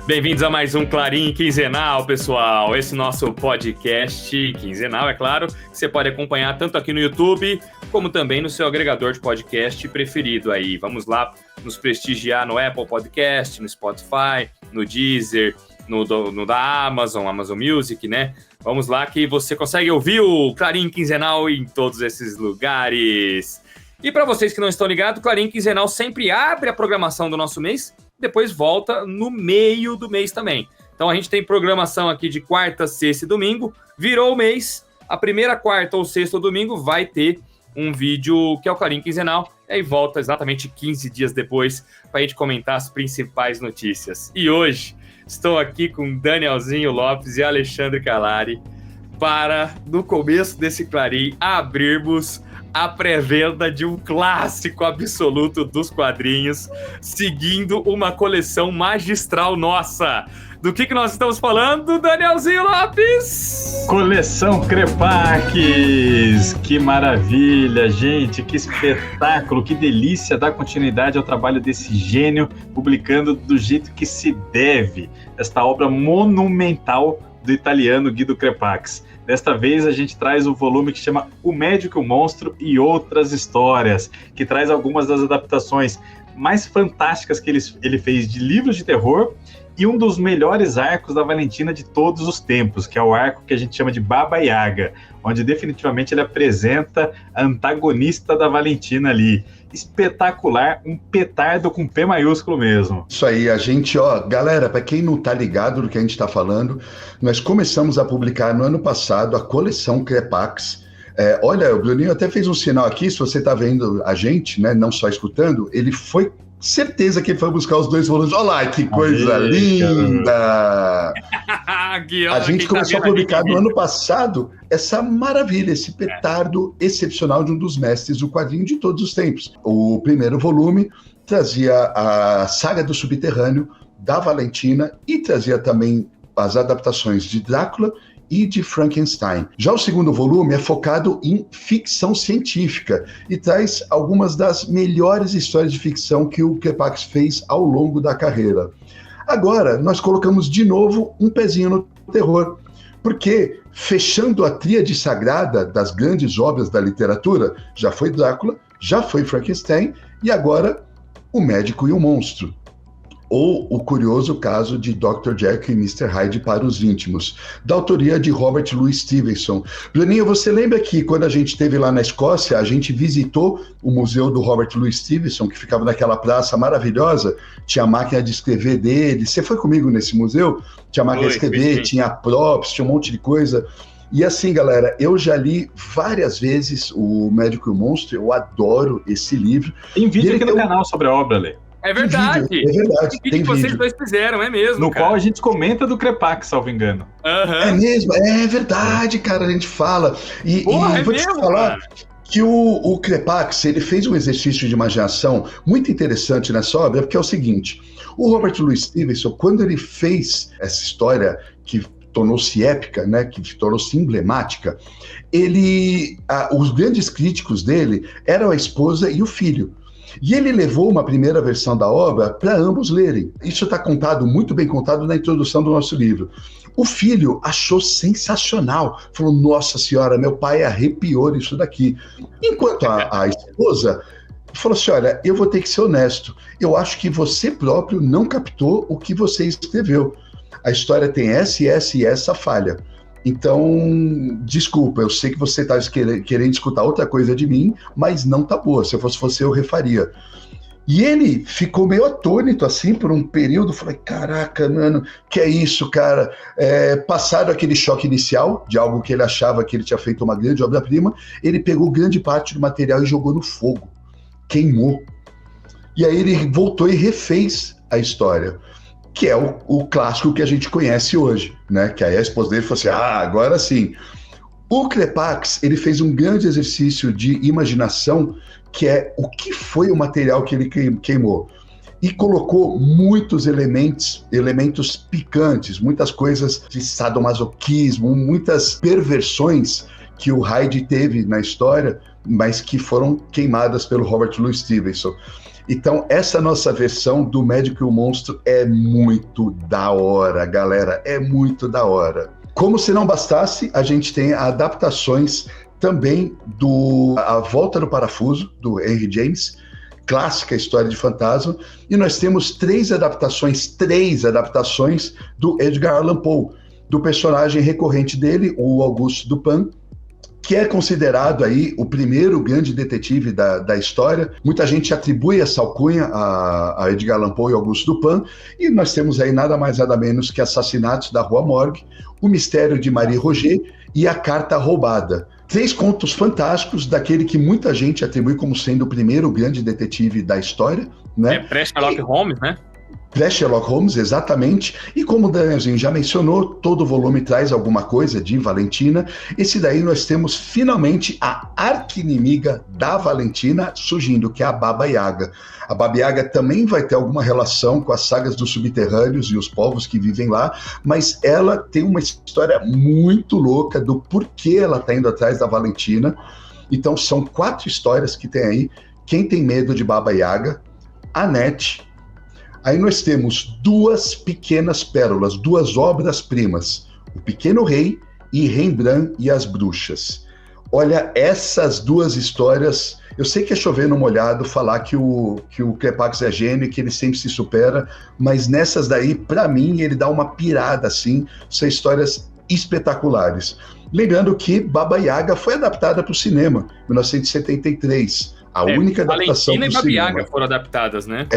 Bem-vindos a mais um Clarim Quinzenal, pessoal. Esse nosso podcast quinzenal, é claro, que você pode acompanhar tanto aqui no YouTube, como também no seu agregador de podcast preferido aí. Vamos lá nos prestigiar no Apple Podcast, no Spotify, no Deezer, no da Amazon Music, né? Vamos lá que você consegue ouvir o Clarim Quinzenal em todos esses lugares. E para vocês que não estão ligados, o Clarim Quinzenal sempre abre a programação do nosso mês, depois volta no meio do mês também. Então a gente tem programação aqui de quarta, sexta e domingo. Virou o mês, a primeira quarta ou sexta ou domingo vai ter um vídeo que é o Clarim Quinzenal. E aí volta exatamente 15 dias depois para a gente comentar as principais notícias. E hoje estou aqui com Danielzinho Lopes e Alexandre Calari para, no começo desse Clarim, abrirmos a pré-venda de um clássico absoluto dos quadrinhos, seguindo uma coleção magistral nossa. Do que nós estamos falando, Danielzinho Lopes? Coleção Crepax! Que maravilha, gente! Que espetáculo, que delícia dar continuidade ao trabalho desse gênio, publicando do jeito que se deve esta obra monumental do italiano Guido Crepax. Desta vez a gente traz um volume que chama O Médico e o Monstro e Outras Histórias, que traz algumas das adaptações mais fantásticas que ele fez de livros de terror e um dos melhores arcos da Valentina de todos os tempos, que é o arco que a gente chama de Baba Yaga, onde definitivamente ele apresenta a antagonista da Valentina ali. Espetacular, um petardo com P maiúsculo mesmo. Isso aí, a gente, galera, para quem não tá ligado do que a gente tá falando, nós começamos a publicar no ano passado a coleção Crepax. Olha, o Bruninho até fez um sinal aqui, se você tá vendo a gente, né, não só escutando, ele foi, certeza que ele foi buscar os 2 volumes. Olha lá, que coisa linda! A gente começou a publicar no ano passado essa maravilha, esse petardo excepcional de um dos mestres do quadrinho de todos os tempos. O primeiro volume trazia a saga do Subterrâneo, da Valentina, e trazia também as adaptações de Drácula e de Frankenstein. Já o segundo volume é focado em ficção científica e traz algumas das melhores histórias de ficção que o Crepax fez ao longo da carreira. Agora, nós colocamos de novo um pezinho no terror, porque fechando a tríade sagrada das grandes obras da literatura, já foi Drácula, já foi Frankenstein e agora O Médico e o Monstro. Ou o curioso caso de Dr. Jekyll e Mr. Hyde para os íntimos, da autoria de Robert Louis Stevenson. Bruninho, você lembra que quando a gente esteve lá na Escócia, a gente visitou o museu do Robert Louis Stevenson, que ficava naquela praça maravilhosa, tinha a máquina de escrever dele, você foi comigo nesse museu? Tinha a máquina de escrever, tinha props, tinha um monte de coisa. E assim, galera, eu já li várias vezes O Médico e o Monstro, eu adoro esse livro. Tem vídeo aqui no canal sobre a obra, Lê. É verdade. É verdade. Tem que vocês dois fizeram, é mesmo. No qual a gente comenta do Crepax, salvo engano. É mesmo, é verdade, cara, a gente fala. E vou te falar que o Crepax, ele fez um exercício de imaginação muito interessante nessa obra, porque é o seguinte, o Robert Louis Stevenson, quando ele fez essa história que tornou-se épica, né, que tornou-se emblemática, os grandes críticos dele eram a esposa e o filho. E ele levou uma primeira versão da obra para ambos lerem. Isso está contado, muito bem contado na introdução do nosso livro. O filho achou sensacional. Falou, nossa senhora, meu pai arrepiou isso daqui. Enquanto a esposa falou assim, olha, eu vou ter que ser honesto. Eu acho que você próprio não captou o que você escreveu. A história tem essa e essa e essa falha. Então, desculpa, eu sei que você está querendo escutar outra coisa de mim, mas não tá boa. Se eu fosse você, eu refaria. E ele ficou meio atônito, assim, por um período. Falei, caraca, mano, que é isso, cara? Passado aquele choque inicial, de algo que ele achava que ele tinha feito uma grande obra-prima, ele pegou grande parte do material e jogou no fogo. Queimou. E aí ele voltou e refez a história, que é o clássico que a gente conhece hoje, né? Que aí a esposa dele falou assim, agora sim. O Crepax, ele fez um grande exercício de imaginação, que é o que foi o material que ele queimou. E colocou muitos elementos picantes, muitas coisas de sadomasoquismo, muitas perversões que o Hyde teve na história, mas que foram queimadas pelo Robert Louis Stevenson. Então, essa nossa versão do Médico e o Monstro é muito da hora, galera, é muito da hora. Como se não bastasse, a gente tem adaptações também do A Volta do Parafuso, do Henry James, clássica história de fantasma, e nós temos três adaptações do Edgar Allan Poe, do personagem recorrente dele, o Auguste Dupin, que é considerado aí o primeiro grande detetive da história. Muita gente atribui essa alcunha a Edgar Allan Poe e Auguste Dupin, e nós temos aí nada mais nada menos que Assassinatos da Rua Morgue, O Mistério de Marie Roget e A Carta Roubada. Três contos fantásticos daquele que muita gente atribui como sendo o primeiro grande detetive da história, né? Pré-Sherlock Holmes, né? Pré-Sherlock Holmes, exatamente. E como o Danielzinho já mencionou, todo volume traz alguma coisa de Valentina. Esse daí nós temos finalmente a arqui-inimiga da Valentina surgindo, que é a Baba Yaga. A Baba Yaga também vai ter alguma relação com as sagas dos subterrâneos e os povos que vivem lá, mas ela tem uma história muito louca do porquê ela está indo atrás da Valentina. Então são 4 histórias que tem aí. Quem tem medo de Baba Yaga, Annette. Aí nós temos 2 pequenas pérolas, 2 obras-primas, O Pequeno Rei e Rembrandt e as Bruxas. Olha, essas 2 histórias, eu sei que é chover no molhado falar que o Crepax é gênio e que ele sempre se supera, mas nessas daí, para mim, ele dá uma pirada, assim, são histórias espetaculares. Lembrando que Baba Yaga foi adaptada para o cinema, em 1973. A única adaptação Valentina e Baba cinema. Yaga foram adaptadas, né?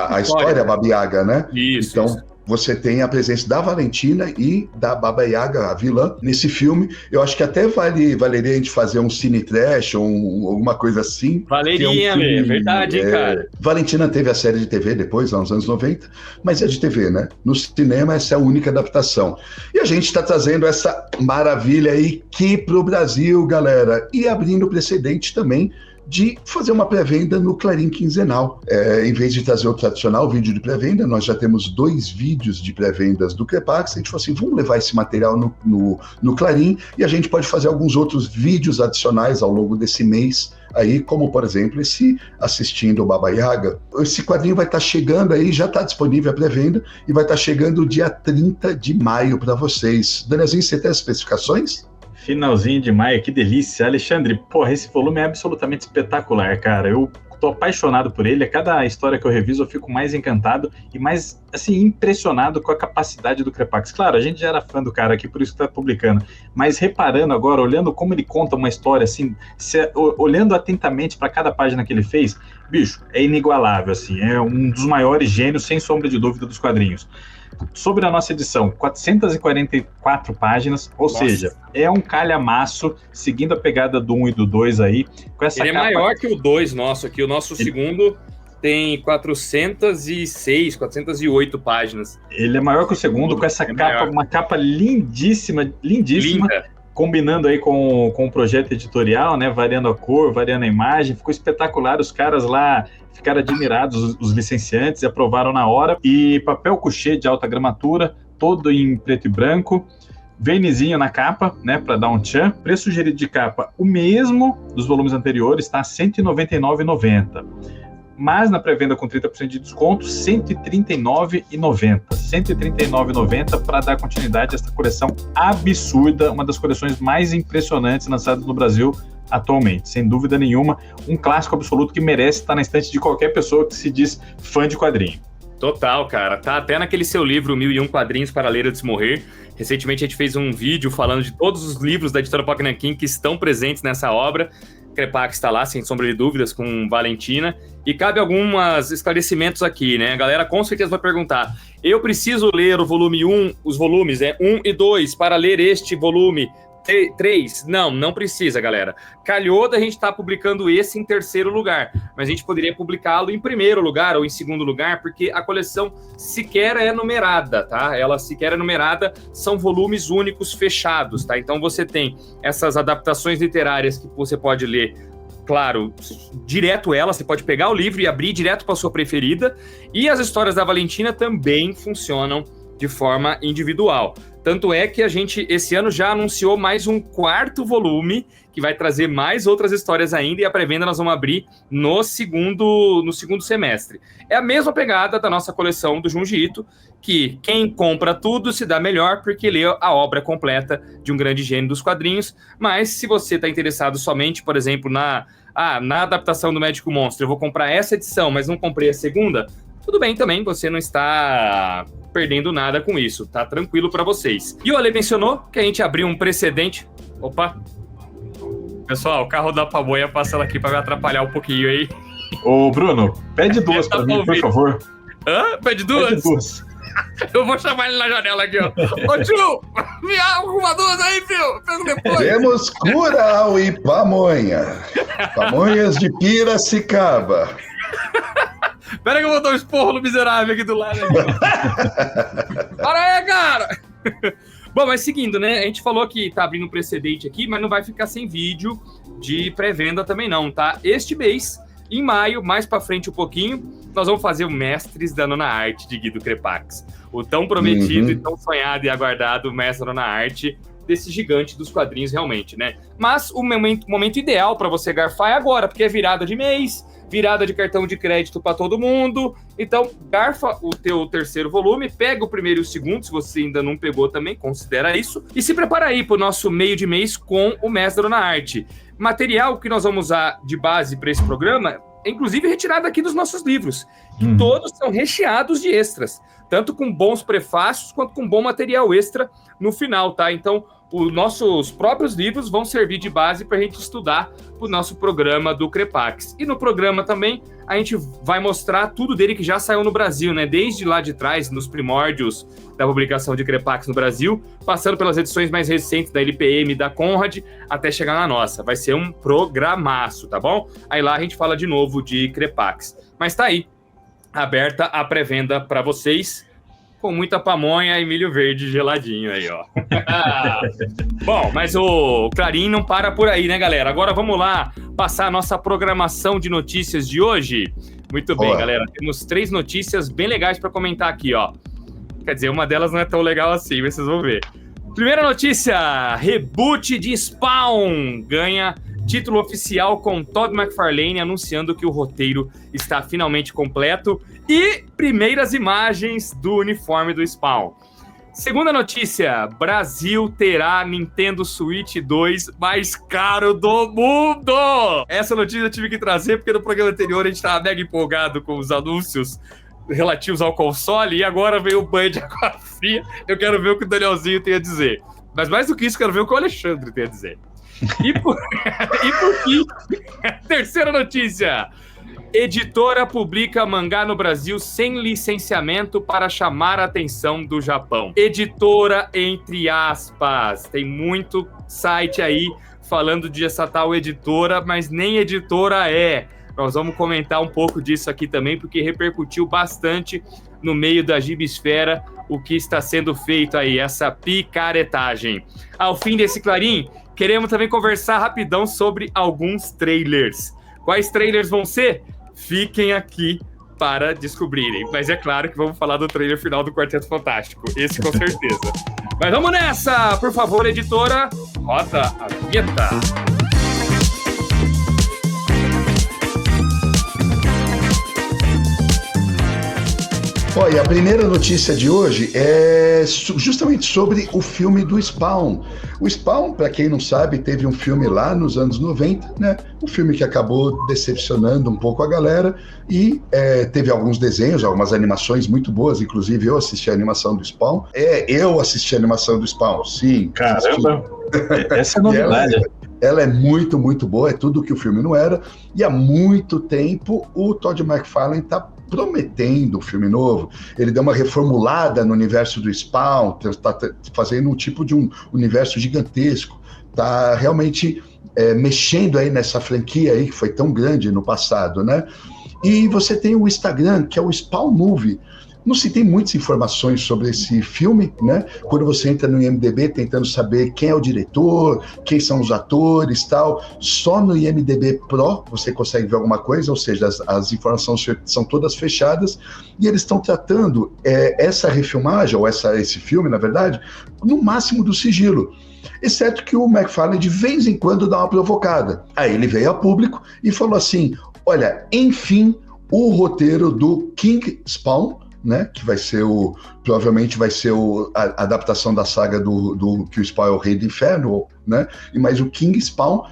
A história Baba Yaga, né? Isso. Então, isso. Você tem a presença da Valentina e da Baba Yaga, a vilã, nesse filme. Eu acho que até valeria a gente fazer um cine trash ou alguma coisa assim. Valeria, é verdade, hein, cara? Valentina teve a série de TV depois, lá nos anos 90, mas é de TV, né? No cinema, essa é a única adaptação. E a gente está trazendo essa maravilha aí aqui pro Brasil, galera. E abrindo precedente também de fazer uma pré-venda no Clarim quinzenal. Em vez de trazer o tradicional vídeo de pré-venda, nós já temos 2 vídeos de pré-vendas do Crepax. A gente falou assim, vamos levar esse material no Clarim e a gente pode fazer alguns outros vídeos adicionais ao longo desse mês, aí, como por exemplo esse Assistindo o Baba Yaga. Esse quadrinho vai estar chegando aí, já está disponível a pré-venda e vai estar chegando dia 30 de maio para vocês. Danielzinho, você tem as especificações? Finalzinho de maio, que delícia. Alexandre, porra, esse volume é absolutamente espetacular, cara. Eu tô apaixonado por ele. A cada história que eu reviso, eu fico mais encantado e mais, assim, impressionado com a capacidade do Crepax. Claro, a gente já era fã do cara aqui, por isso que tá publicando. Mas reparando agora, olhando como ele conta uma história, assim, olhando atentamente para cada página que ele fez, bicho, é inigualável, assim. É um dos maiores gênios, sem sombra de dúvida, dos quadrinhos. Sobre a nossa edição, 444 páginas, ou seja, é um calhamaço, seguindo a pegada do 1 e do 2 aí. Com essa ele é maior que o 2 nosso aqui, o nosso segundo tem 406, 408 páginas. Ele é maior que o segundo, com essa capa, uma capa lindíssima, Linda. Combinando aí com o projeto editorial, né, variando a cor, variando a imagem, ficou espetacular, os caras lá ficaram admirados, os licenciantes, e aprovaram na hora, e papel couché de alta gramatura, todo em preto e branco, vernizinho na capa, né, para dar um tchan, preço sugerido de capa o mesmo dos volumes anteriores, tá, R$ 199,90. Mas na pré-venda com 30% de desconto, R$ 139,90. R$ 139,90 para dar continuidade a esta coleção absurda, uma das coleções mais impressionantes lançadas no Brasil atualmente, sem dúvida nenhuma, um clássico absoluto que merece estar na estante de qualquer pessoa que se diz fã de quadrinho. Total, cara. Tá até naquele seu livro, 1001 Quadrinhos para Ler Antes de Morrer. Recentemente a gente fez um vídeo falando de todos os livros da editora Pocknankin que estão presentes nessa obra. Crepax está lá, sem sombra de dúvidas, com Valentina. E cabe alguns esclarecimentos aqui, né? A galera com certeza vai perguntar, eu preciso ler o volume 1, os volumes 1 e 2 para ler este volume 3? Não precisa, galera. Calhou da gente estar publicando esse em terceiro lugar, mas a gente poderia publicá-lo em primeiro lugar ou em segundo lugar, porque a coleção sequer é numerada, tá? Ela sequer é numerada, são volumes únicos fechados, tá? Então você tem essas adaptações literárias que você pode ler, claro, direto ela, você pode pegar o livro e abrir direto para a sua preferida, e as histórias da Valentina também funcionam de forma individual. Tanto é que a gente, esse ano, já anunciou mais um 4º volume, que vai trazer mais outras histórias ainda, e a pré-venda nós vamos abrir no segundo semestre. É a mesma pegada da nossa coleção do Junji Ito, que quem compra tudo se dá melhor, porque lê a obra completa de um grande gênio dos quadrinhos. Mas se você está interessado somente, por exemplo, na adaptação do Médico Monstro, eu vou comprar essa edição, mas não comprei a segunda, tudo bem também, você não está perdendo nada com isso, tá tranquilo para vocês. E o Ale mencionou que a gente abriu um precedente. Opa! Pessoal, o carro da Pamonha passando aqui para me atrapalhar um pouquinho aí. Ô, Bruno, pede 2 para mim, por favor. Hã? Pede 2? Pede 2. Eu vou chamar ele na janela aqui, ó. Ô, tio, me arruma 2 aí, filho. Pego depois. Temos Curau e Pamonha. Pamonhas de Piracicaba. Pera que eu vou dar um esporro no miserável aqui do lado. Para aí, cara! Bom, mas seguindo, né? A gente falou que tá abrindo um precedente aqui, mas não vai ficar sem vídeo de pré-venda também não, tá? Este mês, em maio, mais pra frente um pouquinho, nós vamos fazer o Mestres da Nona Arte de Guido Crepax. O tão prometido e tão sonhado e aguardado Mestre da Nona Arte desse gigante dos quadrinhos realmente, né? Mas o momento ideal para você garfar é agora, porque é virada de mês, virada de cartão de crédito para todo mundo. Então, garfa o teu 3º volume, pega o 1º e o 2º, se você ainda não pegou também, considera isso. E se prepara aí para o nosso meio de mês com o Mestre na Arte. Material que nós vamos usar de base para esse programa é inclusive retirado aqui dos nossos livros. E todos são recheados de extras, tanto com bons prefácios quanto com bom material extra no final, tá? Então, os nossos próprios livros vão servir de base para a gente estudar o nosso programa do Crepax. E no programa também a gente vai mostrar tudo dele que já saiu no Brasil, né? Desde lá de trás, nos primórdios da publicação de Crepax no Brasil, passando pelas edições mais recentes da LPM, da Conrad, até chegar na nossa. Vai ser um programaço, tá bom? Aí lá a gente fala de novo de Crepax. Mas tá aí, aberta a pré-venda para vocês, com muita pamonha e milho verde geladinho aí, ó. Bom, mas o Clarim não para por aí, né, galera? Agora vamos lá passar a nossa programação de notícias de hoje. Muito bem, galera. Temos 3 notícias bem legais para comentar aqui, ó. Quer dizer, uma delas não é tão legal assim, mas vocês vão ver. Primeira notícia, reboot de Spawn ganha título oficial com Todd McFarlane anunciando que o roteiro está finalmente completo e primeiras imagens do uniforme do Spawn. Segunda notícia, Brasil terá Nintendo Switch 2 mais caro do mundo! Essa notícia eu tive que trazer porque no programa anterior a gente estava mega empolgado com os anúncios relativos ao console e agora veio o banho de água fria. Eu quero ver o que o Danielzinho tem a dizer. Mas mais do que isso, quero ver o que o Alexandre tem a dizer. E por fim, terceira notícia. Editora publica mangá no Brasil sem licenciamento para chamar a atenção do Japão. Editora, entre aspas. Tem muito site aí falando de essa tal editora, mas nem editora é. Nós vamos comentar um pouco disso aqui também, porque repercutiu bastante no meio da gibisfera o que está sendo feito aí, essa picaretagem. Ao fim desse Clarim, queremos também conversar rapidão sobre alguns trailers. Quais trailers vão ser? Fiquem aqui para descobrirem. Mas é claro que vamos falar do trailer final do Quarteto Fantástico. Esse com certeza. Mas vamos nessa! Por favor, editora, roda a vinheta. Olha, a primeira notícia de hoje é justamente sobre o filme do Spawn. O Spawn, para quem não sabe, teve um filme lá nos anos 90, né? Um filme que acabou decepcionando um pouco a galera e teve alguns desenhos, algumas animações muito boas, inclusive eu assisti a animação do Spawn. Eu assisti a animação do Spawn, sim. Caramba, essa é a novidade. Ela é muito, muito boa, é tudo que o filme não era. E há muito tempo o Todd McFarlane está prometendo um filme novo. Ele deu uma reformulada no universo do Spawn, está fazendo um tipo de um universo gigantesco, está realmente mexendo aí nessa franquia aí que foi tão grande no passado, né? E você tem o Instagram, que é o Spawn Movie. não se tem muitas informações sobre esse filme, né? Quando você entra no IMDb tentando saber quem é o diretor, quem são os atores, tal, só no IMDb Pro você consegue ver alguma coisa, ou seja, as informações são todas fechadas, e eles estão tratando essa refilmagem, ou esse filme, na verdade, no máximo do sigilo. Exceto que o McFarlane de vez em quando dá uma provocada. Aí ele veio a público e falou assim, olha, enfim, o roteiro do King Spawn, né, que vai ser provavelmente vai ser a adaptação da saga do que o Spawn é o Rei do Inferno, né, mas o King Spawn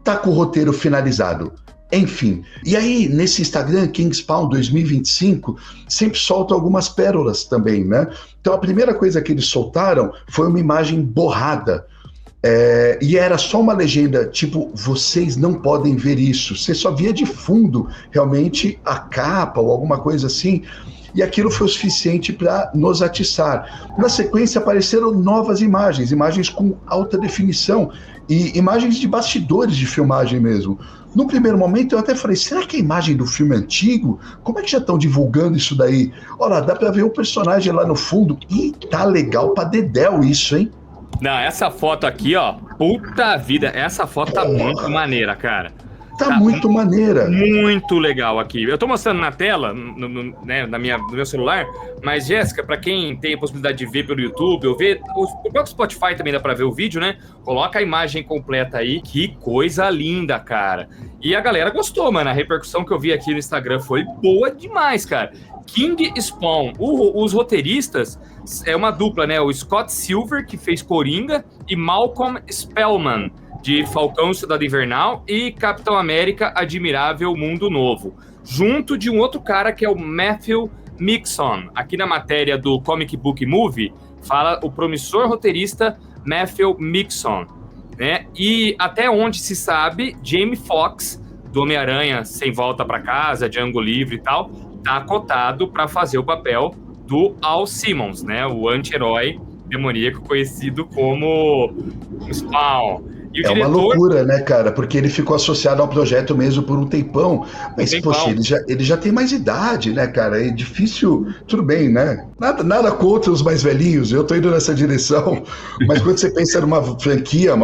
tá com o roteiro finalizado. Enfim, e aí nesse Instagram, King Spawn 2025, sempre solta algumas pérolas também, né? Então a primeira coisa que eles soltaram foi uma imagem borrada, e era só uma legenda, tipo, vocês não podem ver isso. Você só via de fundo, realmente, a capa ou alguma coisa assim, e aquilo foi o suficiente para nos atiçar. Na sequência apareceram novas imagens com alta definição, e imagens de bastidores de filmagem mesmo. No primeiro momento eu até falei, será que é a imagem do filme antigo? Como é que já estão divulgando isso daí? Olha, dá pra ver o personagem lá no fundo. Ih, tá legal pra dedéu isso, hein? Não, essa foto aqui, ó, puta vida, essa foto tá muito maneira, cara. Tá muito maneira. Muito legal aqui. Eu tô mostrando na tela, né, no meu celular, mas, Jéssica, pra quem tem a possibilidade de ver pelo YouTube, ou ver, o próprio Spotify também dá pra ver o vídeo, né? Coloca a imagem completa aí. Que coisa linda, cara. E a galera gostou, mano. A repercussão que eu vi aqui no Instagram foi boa demais, cara. King Spawn. Os roteiristas é uma dupla, né? O Scott Silver, que fez Coringa, e Malcolm Spellman, de Falcão e Soldado Invernal, e Capitão América Admirável Mundo Novo, junto de um outro cara que é o Matthew Mixon. Aqui na matéria do Comic Book Movie, fala o promissor roteirista Matthew Mixon, né? E até onde se sabe, Jamie Foxx, do Homem-Aranha Sem Volta para Casa, Django Livre e tal, tá cotado para fazer o papel do Al Simmons, né? O anti-herói demoníaco conhecido como Spawn. Uma loucura, né, cara? Porque ele ficou associado ao projeto mesmo por um tempão. Mas, poxa, ele já tem mais idade, né, cara? É difícil. Tudo bem, né? Nada contra os mais velhinhos, eu tô indo nessa direção. Mas quando você pensa numa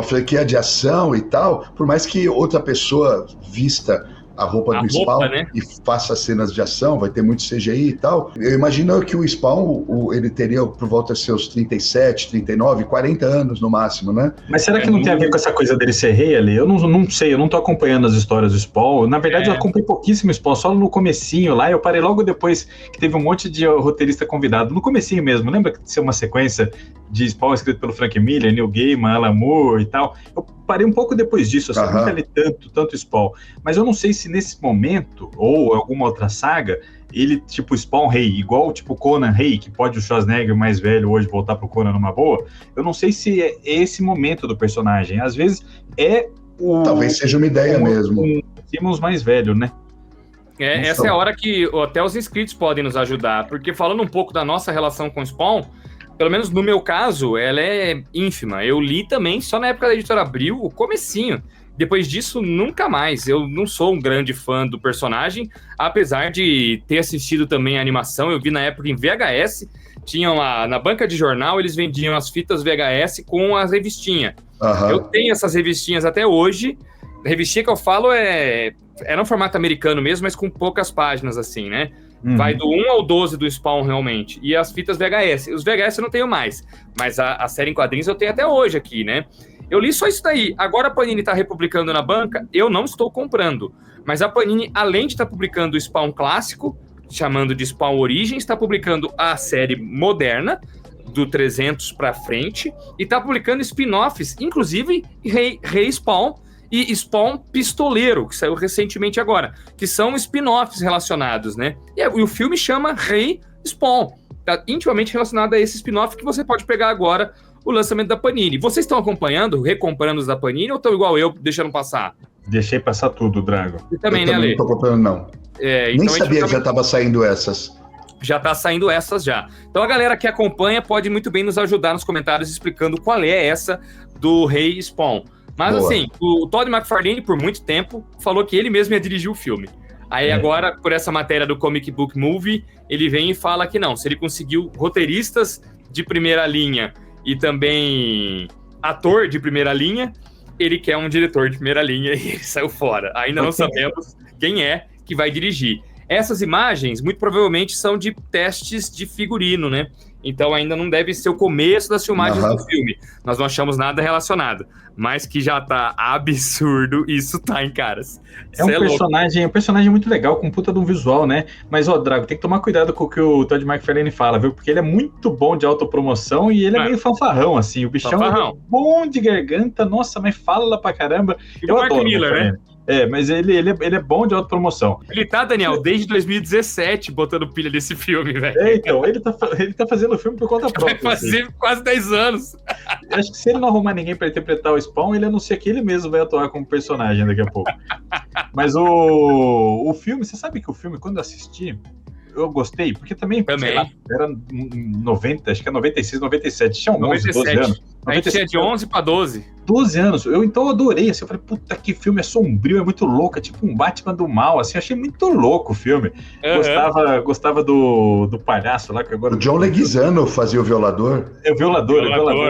franquia de ação e tal, por mais que outra pessoa vista a roupa do Spawn, né, e faça cenas de ação, vai ter muito CGI e tal. Eu imagino que o Spawn, ele teria por volta de seus 37, 39, 40 anos no máximo, né? Mas será que não tem a ver com essa coisa dele ser rei ali? Eu não sei, eu não tô acompanhando as histórias do Spawn. Na verdade, eu acompanhei pouquíssimo Spawn, só no comecinho lá. Eu parei logo depois que teve um monte de roteirista convidado. No comecinho mesmo, lembra que tinha uma sequência de Spawn escrito pelo Frank Miller, Neil Gaiman, Alan Moore e tal? Eu parei um pouco depois disso, eu nunca li tanto Spawn. Mas eu não sei se nesse momento, ou alguma outra saga, ele, tipo Spawn rei, igual tipo Conan rei, que pode o Schwarzenegger mais velho hoje voltar pro Conan numa boa, eu não sei se é esse momento do personagem. Às vezes talvez seja uma ideia mesmo. Simmons mais velho, né? Essa é a hora que até os inscritos podem nos ajudar, porque falando um pouco da nossa relação com o Spawn, pelo menos no meu caso, ela é ínfima. Eu li também só na época da Editora Abril, o comecinho. Depois disso, nunca mais. Eu não sou um grande fã do personagem, apesar de ter assistido também a animação. Eu vi na época em VHS, tinham lá, na banca de jornal, eles vendiam as fitas VHS com as revistinhas. Eu tenho essas revistinhas até hoje. A revistinha que eu falo era um formato americano mesmo, mas com poucas páginas, assim, né? Vai do 1 ao 12 do Spawn, realmente. E as fitas VHS. Os VHS eu não tenho mais, mas a série em quadrinhos eu tenho até hoje aqui, né? Eu li só isso daí. Agora a Panini tá republicando na banca, eu não estou comprando. Mas a Panini, além de estar publicando o Spawn clássico, chamando de Spawn Origins, está publicando a série moderna, do 300 pra frente, e tá publicando spin-offs, inclusive Rei Spawn e Spawn Pistoleiro, que saiu recentemente agora, que são spin-offs relacionados, né? E o filme chama Rei Spawn. Tá intimamente relacionado a esse spin-off que você pode pegar agora, o lançamento da Panini. Vocês estão acompanhando, recomprando os da Panini, ou estão igual eu, deixando passar? Deixei passar tudo, Drago. E também, né, Ale? Não tô comprando, não. Então nem sabia que já tava saindo essas. Já tá saindo essas já. Então a galera que acompanha pode muito bem nos ajudar nos comentários explicando qual é essa do Rei Spawn. Mas assim, o Todd McFarlane, por muito tempo, falou que ele mesmo ia dirigir o filme. Aí agora, por essa matéria do Comic Book Movie, ele vem e fala que não, se ele conseguiu roteiristas de primeira linha e também ator de primeira linha, ele quer um diretor de primeira linha e ele saiu fora. Ainda não sabemos quem é que vai dirigir. Essas imagens, muito provavelmente, são de testes de figurino, né? Então ainda não deve ser o começo das filmagens do filme. Nós não achamos nada relacionado. Mas que já tá absurdo, isso tá, hein, caras? É um personagem muito legal, com puta de um visual, né? Mas, Drago, tem que tomar cuidado com o que o Todd McFarlane fala, viu? Porque ele é muito bom de autopromoção e ele é meio fanfarrão, assim. O bichão é bom de garganta, nossa, mas fala pra caramba. Eu adoro o Miller, né? Mas ele é bom de autopromoção. Ele tá, Daniel, desde 2017 botando pilha desse filme, velho. Então, ele tá fazendo o filme por conta própria. Vai fazer quase 10 anos. Acho que se ele não arrumar ninguém pra interpretar o Spawn, ele anuncia que ele mesmo vai atuar como personagem daqui a pouco. Mas o filme, você sabe que o filme, quando eu assisti, eu gostei, porque também. Sei lá, era 90, acho que é 96, 97, tinha 11, 12 anos. A gente tinha de 11 pra 12. 12 anos. Então eu adorei, assim, eu falei, puta, que filme é sombrio, é muito louco, é tipo um Batman do mal, assim, achei muito louco o filme. Gostava do palhaço lá, que agora... O John Leguizamo fazia o violador. O violador,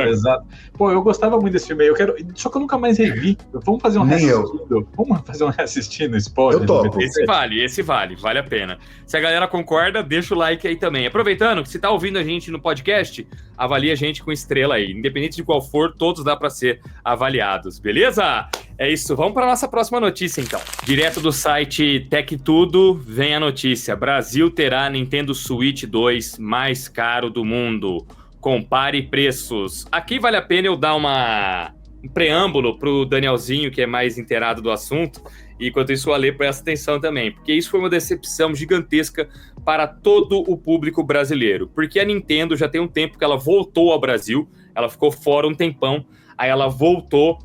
exato. Pô, eu gostava muito desse filme aí, só que eu nunca mais revi. Vamos fazer um reassistindo? Vamos fazer um reassistindo, spoiler. Eu topo. Esse vale a pena. Se a galera concorda, deixa o like aí também. Aproveitando que se tá ouvindo a gente no podcast, avalia a gente com estrela aí. Independente de qual for, todos dá pra ser avaliados, beleza? É isso, vamos para nossa próxima notícia então. Direto do site Tech Tudo, vem a notícia: Brasil terá Nintendo Switch 2 mais caro do mundo. Compare preços. Aqui vale a pena eu dar um preâmbulo pro Danielzinho, que é mais inteirado do assunto, e enquanto isso o Ale presta atenção também, porque isso foi uma decepção gigantesca para todo o público brasileiro, porque a Nintendo já tem um tempo que ela voltou ao Brasil, ela ficou fora um tempão, aí ela voltou,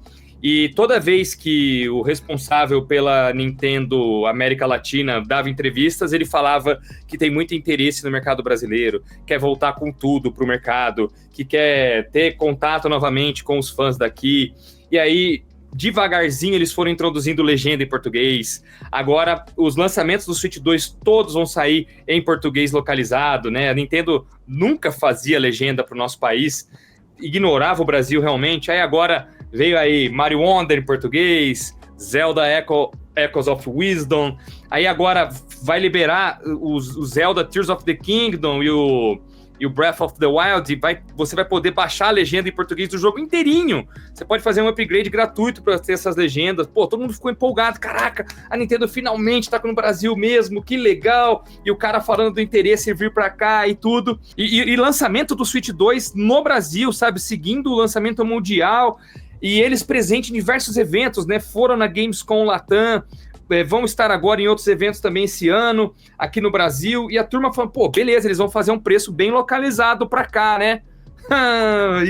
e toda vez que o responsável pela Nintendo América Latina dava entrevistas, ele falava que tem muito interesse no mercado brasileiro, quer voltar com tudo pro mercado, que quer ter contato novamente com os fãs daqui, e aí devagarzinho eles foram introduzindo legenda em português. Agora os lançamentos do Switch 2 todos vão sair em português localizado, né? A Nintendo nunca fazia legenda para o nosso país, ignorava o Brasil realmente. Aí agora veio aí Mario Wonder em português, Zelda Echoes of Wisdom. Aí agora vai liberar o Zelda Tears of the Kingdom e o Breath of the Wild, e você vai poder baixar a legenda em português do jogo inteirinho. Você pode fazer um upgrade gratuito para ter essas legendas. Pô, todo mundo ficou empolgado. Caraca, a Nintendo finalmente tá no Brasil mesmo, que legal. E o cara falando do interesse em vir para cá e tudo. E lançamento do Switch 2 no Brasil, sabe? Seguindo o lançamento mundial. E eles presentes em diversos eventos, né? Foram na Gamescom Latam, vão estar agora em outros eventos também esse ano, aqui no Brasil, e a turma falando, pô, beleza, eles vão fazer um preço bem localizado pra cá, né?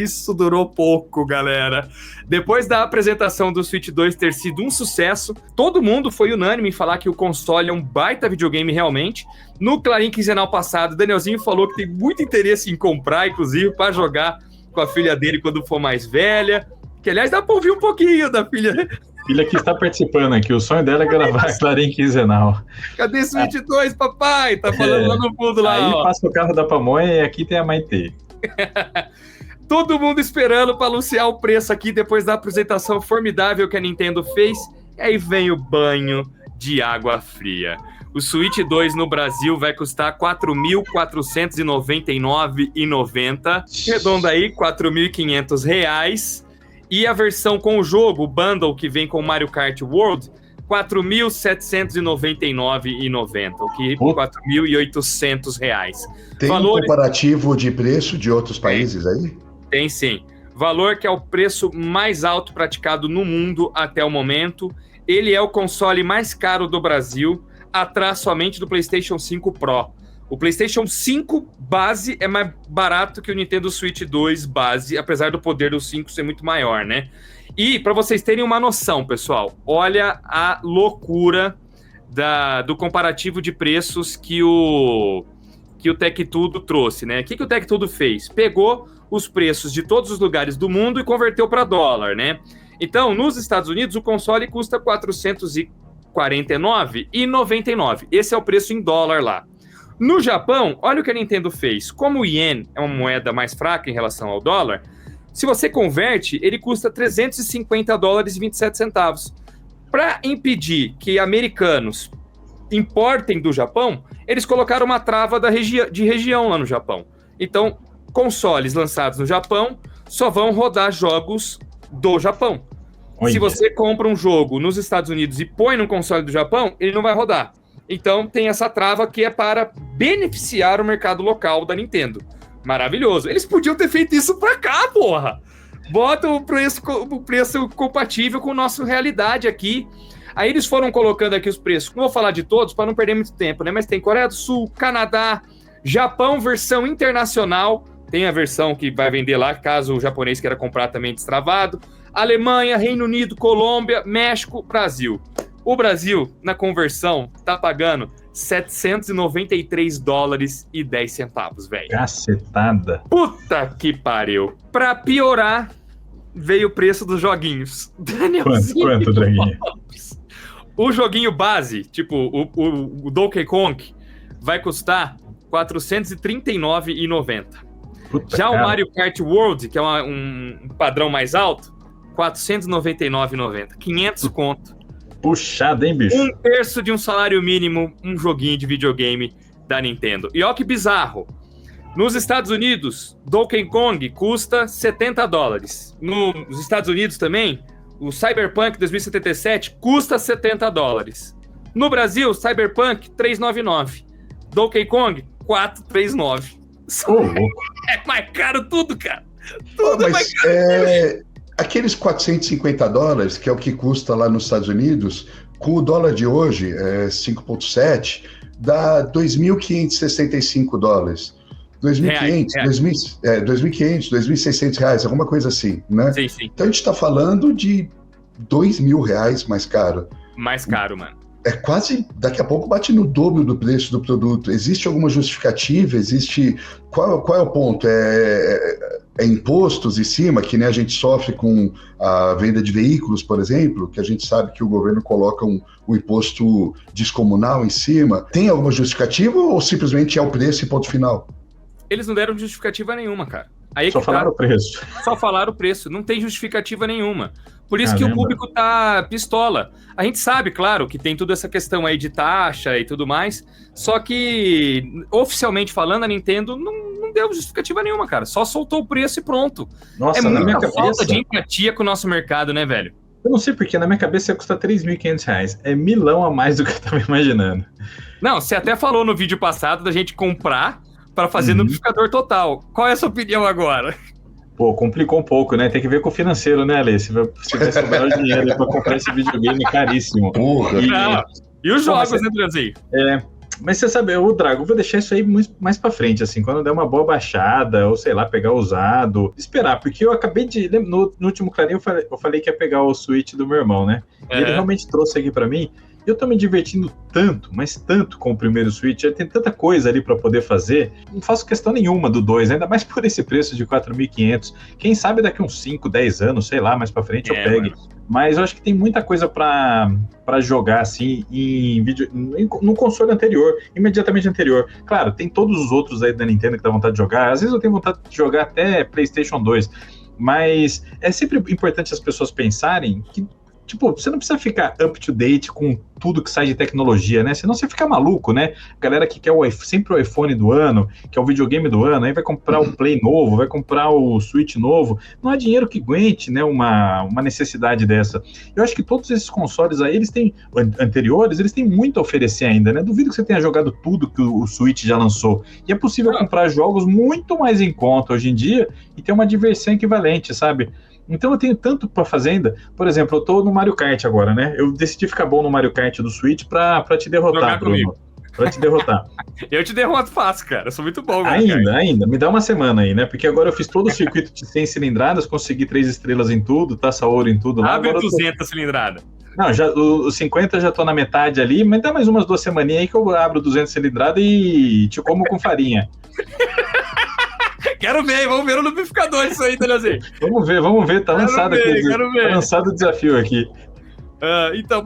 Isso durou pouco, galera. Depois da apresentação do Switch 2 ter sido um sucesso, todo mundo foi unânime em falar que o console é um baita videogame realmente. No Clarim quinzenal passado, Danielzinho falou que tem muito interesse em comprar, inclusive, para jogar com a filha dele quando for mais velha. Que, aliás, dá pra ouvir um pouquinho da filha. Filha que está participando aqui, o sonho dela é gravar Clarim quinzenal. Cadê Switch 2, papai? Tá falando lá no fundo lá. Aí passa o carro da pamonha e aqui tem a Maitê. Todo mundo esperando para anunciar o preço aqui depois da apresentação formidável que a Nintendo fez. E aí vem o banho de água fria. O Switch 2 no Brasil vai custar R$ 4.499,90. Redonda aí, R$ 4.500. E a versão com o jogo, o bundle que vem com Mario Kart World, R$ 4.799,90, o que R$ 4.800. Tem um comparativo de preço de outros países aí? Tem sim. Valor que é o preço mais alto praticado no mundo até o momento. Ele é o console mais caro do Brasil, atrás somente do PlayStation 5 Pro. O PlayStation 5 base é mais barato que o Nintendo Switch 2 base, apesar do poder do 5 ser muito maior, né? E, para vocês terem uma noção, pessoal, olha a loucura do comparativo de preços que o Tech Tudo trouxe, né? O que o Tech Tudo fez? Pegou os preços de todos os lugares do mundo e converteu para dólar, né? Então, nos Estados Unidos, o console custa 440 49,99. Esse é o preço em dólar lá. No Japão, olha o que a Nintendo fez. Como o ien é uma moeda mais fraca em relação ao dólar, se você converte, ele custa $350,27. Para impedir que americanos importem do Japão, eles colocaram uma trava de região lá no Japão. Então, consoles lançados no Japão só vão rodar jogos do Japão. Olha. Se você compra um jogo nos Estados Unidos e põe no console do Japão, ele não vai rodar. Então tem essa trava que é para beneficiar o mercado local da Nintendo. Maravilhoso. Eles podiam ter feito isso pra cá, porra! Bota o preço compatível com a nossa realidade aqui. Aí eles foram colocando aqui os preços. Não vou falar de todos para não perder muito tempo, né? Mas tem Coreia do Sul, Canadá, Japão, versão internacional. Tem a versão que vai vender lá, caso o japonês queira comprar também destravado. Alemanha, Reino Unido, Colômbia, México, Brasil. O Brasil, na conversão, tá pagando $793,10, velho. Cacetada. Puta que pariu. Pra piorar, veio o preço dos joguinhos. Quanto, Draguinho? O joguinho base, tipo o Donkey Kong, vai custar $439,90. Já o Mario Kart World, que é um padrão mais alto, $499,90. 500 conto. Puxado, hein, bicho? 1/3 de um salário mínimo, um joguinho de videogame da Nintendo. E ó que bizarro. Nos Estados Unidos, Donkey Kong custa $70. Nos Estados Unidos também, o Cyberpunk 2077 custa $70. No Brasil, Cyberpunk, $399. Donkey Kong, $439. É mais caro tudo, cara. Tudo é mais caro. Aqueles $450, que é o que custa lá nos Estados Unidos, com o dólar de hoje, 5,7, dá $2.565. 2.500, R$2.600, alguma coisa assim, né? Sim. Então a gente está falando de R$2.000 mais caro. Mais caro, mano. É quase, daqui a pouco bate no dobro do preço do produto. Existe alguma justificativa? Qual é o ponto? É impostos em cima, que nem a gente sofre com a venda de veículos, por exemplo, que a gente sabe que o governo coloca um imposto descomunal em cima. Tem alguma justificativa ou simplesmente é o preço e ponto final? Eles não deram justificativa nenhuma, cara. Aí só falaram o preço. Só falaram o preço. Não tem justificativa nenhuma. Por isso que o público tá pistola. A gente sabe, claro, que tem toda essa questão aí de taxa e tudo mais, só que, oficialmente falando, a Nintendo não deu justificativa nenhuma, cara. Só soltou o preço e pronto. Nossa, na minha cabeça, falta de empatia com o nosso mercado, né, velho? Eu não sei porque, na minha cabeça ia custar R$3.500. É milão a mais do que eu tava imaginando. Não, você até falou no vídeo passado da gente comprar para fazer notificador total. Qual é a sua opinião agora? Pô, complicou um pouco, né? Tem que ver com o financeiro, né, Ale? Se vai sobrar o dinheiro pra comprar esse videogame caríssimo. E os jogos, né, Brasil? Mas você sabe, o Drago, eu vou deixar isso aí mais pra frente, assim, quando der uma boa baixada, ou sei lá, pegar usado, esperar, porque eu acabei de... No último Clarinho eu falei que ia pegar o Switch do meu irmão, né? E ele realmente trouxe aqui pra mim. Eu tô me divertindo tanto, mas tanto com o primeiro Switch, tem tanta coisa ali pra poder fazer, não faço questão nenhuma do 2, ainda mais por esse preço de 4.500. Quem sabe daqui uns 5, 10 anos, sei lá, mais pra frente eu pegue. Mano. Mas eu acho que tem muita coisa pra jogar, assim, no console anterior, imediatamente anterior. Claro, tem todos os outros aí da Nintendo que dá vontade de jogar, às vezes eu tenho vontade de jogar até PlayStation 2, mas é sempre importante as pessoas pensarem que, tipo, você não precisa ficar up to date com tudo que sai de tecnologia, né? Senão você fica maluco, né? Galera que quer sempre o iPhone do ano, que é o videogame do ano, aí vai comprar o Play novo, vai comprar o Switch novo. Não há dinheiro que aguente, né? Uma necessidade dessa. Eu acho que todos esses consoles aí, anteriores, eles têm muito a oferecer ainda, né? Duvido que você tenha jogado tudo que o Switch já lançou. E é possível comprar jogos muito mais em conta hoje em dia e ter uma diversão equivalente, sabe? Então eu tenho tanto pra fazer ainda. Por exemplo, eu tô no Mario Kart agora, né? Eu decidi ficar bom no Mario Kart do Switch pra te derrotar, Bruno. Pra te derrotar. Eu te derroto fácil, cara. Eu sou muito bom. Ainda. Me dá uma semana aí, né? Porque agora eu fiz todo o circuito de 100 cilindradas, consegui 3 estrelas em tudo, taça ouro em tudo. Abre 200 cilindradas. Não, os 50 já tô na metade ali, mas dá mais umas 2 semaninhas aí que eu abro 200 cilindradas e te como com farinha. Quero ver, vamos ver o lubrificador isso aí, Danielzinho. Vamos ver, tá lançado aqui. Tá lançado o desafio aqui. Então,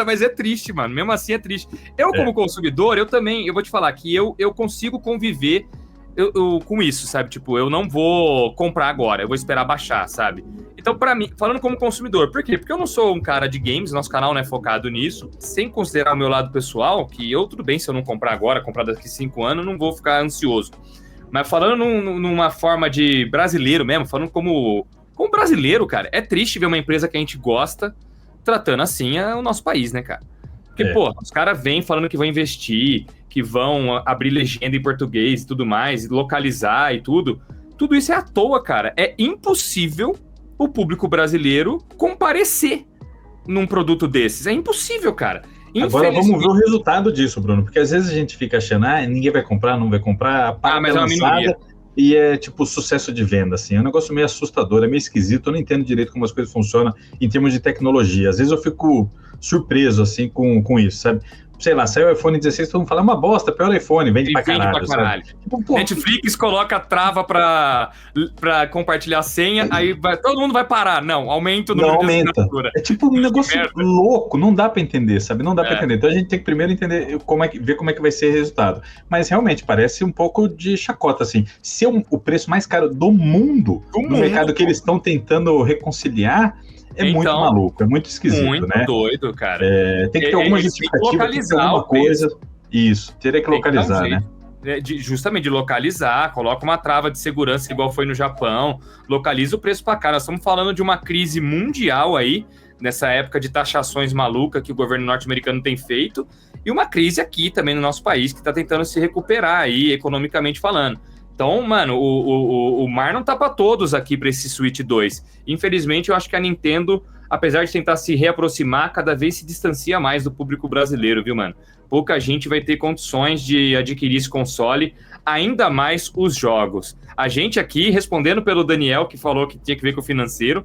mas é triste, mano. Mesmo assim é triste. Eu, como consumidor, eu vou te falar que eu consigo conviver com isso, sabe? Tipo, eu não vou comprar agora, eu vou esperar baixar, sabe? Então, pra mim, falando como consumidor, por quê? Porque eu não sou um cara de games, nosso canal não é focado nisso, sem considerar o meu lado pessoal, que tudo bem se eu não comprar agora, comprar daqui 5 anos, não vou ficar ansioso. Mas falando numa forma de brasileiro mesmo, falando como brasileiro, cara, é triste ver uma empresa que a gente gosta tratando assim o nosso país, né, cara? Porque, os caras vêm falando que vão investir, que vão abrir legenda em português e tudo mais, localizar e tudo. Tudo isso é à toa, cara. É impossível o público brasileiro comparecer num produto desses. É impossível, cara. Agora vamos ver o resultado disso, Bruno, porque às vezes a gente fica achando, ninguém vai comprar, não vai comprar, mas é uma minoria. E é tipo sucesso de venda, assim, é um negócio meio assustador, é meio esquisito, eu não entendo direito como as coisas funcionam em termos de tecnologia. Às vezes eu fico surpreso, assim, com isso, sabe? Sei lá, saiu o iPhone 16, todo mundo fala, é uma bosta, pior iPhone, vende pra caralho. Tipo, Netflix coloca trava pra compartilhar a senha, aí todo mundo vai parar. Não, aumenta o número de assinatura. É tipo um negócio louco, não dá pra entender, sabe? Não dá pra entender. Então a gente tem que primeiro entender ver como é que vai ser o resultado. Mas realmente parece um pouco de chacota, assim. Se o preço mais caro do mundo, no mercado que eles estão tentando reconciliar, muito maluco, é muito esquisito, muito né? Muito doido, cara. Tem que ter alguma justificativa, tem que ter alguma coisa. Isso, teria que localizar, né? Justamente de localizar, coloca uma trava de segurança igual foi no Japão, localiza o preço pra cá. Nós estamos falando de uma crise mundial aí, nessa época de taxações malucas que o governo norte-americano tem feito, e uma crise aqui também no nosso país, que está tentando se recuperar aí, economicamente falando. Então, mano, o mar não tá pra todos aqui pra esse Switch 2. Infelizmente, eu acho que a Nintendo, apesar de tentar se reaproximar, cada vez se distancia mais do público brasileiro, viu, mano? Pouca gente vai ter condições de adquirir esse console, ainda mais os jogos. A gente aqui, respondendo pelo Daniel, que falou que tinha que ver com o financeiro,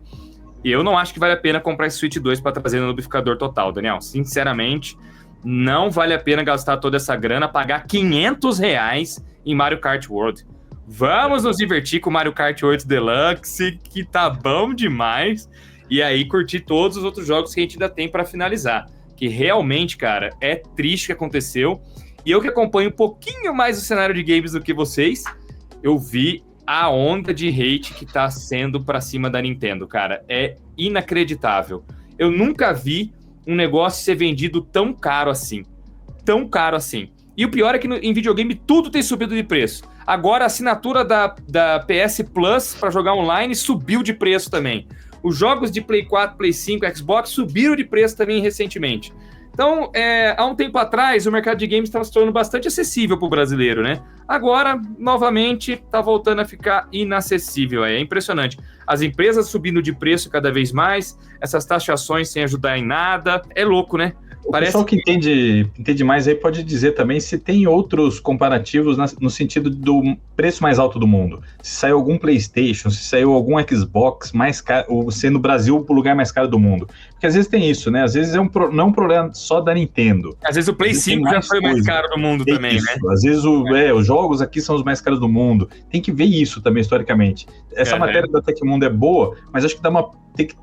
eu não acho que vale a pena comprar esse Switch 2 pra trazer no lubrificador total, Daniel. Sinceramente, não vale a pena gastar toda essa grana, pagar R$500 em Mario Kart World. Vamos nos divertir com Mario Kart 8 Deluxe, que tá bom demais, e aí curtir todos os outros jogos que a gente ainda tem para finalizar, que realmente, cara, é triste o que aconteceu, e eu que acompanho um pouquinho mais o cenário de games do que vocês, eu vi a onda de hate que tá sendo pra cima da Nintendo, cara, é inacreditável. Eu nunca vi um negócio ser vendido tão caro assim. E o pior é que em videogame tudo tem subido de preço. Agora a assinatura da PS Plus para jogar online subiu de preço também. Os jogos de Play 4, Play 5, Xbox subiram de preço também recentemente. Então, há um tempo atrás, o mercado de games estava se tornando bastante acessível para o brasileiro, né? Agora, novamente, está voltando a ficar inacessível. É impressionante. As empresas subindo de preço cada vez mais, essas taxações sem ajudar em nada. É louco, né? O pessoal que entende mais aí pode dizer também se tem outros comparativos no sentido do preço mais alto do mundo. Se saiu algum PlayStation, se saiu algum Xbox mais caro, ou sendo o Brasil o lugar mais caro do mundo. Porque às vezes tem isso, né? Às vezes não é um problema só da Nintendo. Às vezes o Play 5 já foi o mais caro do mundo também, isso, né? Às vezes os jogos aqui são os mais caros do mundo. Tem que ver isso também historicamente. Essa matéria da Tecmundo é boa, mas acho que tem que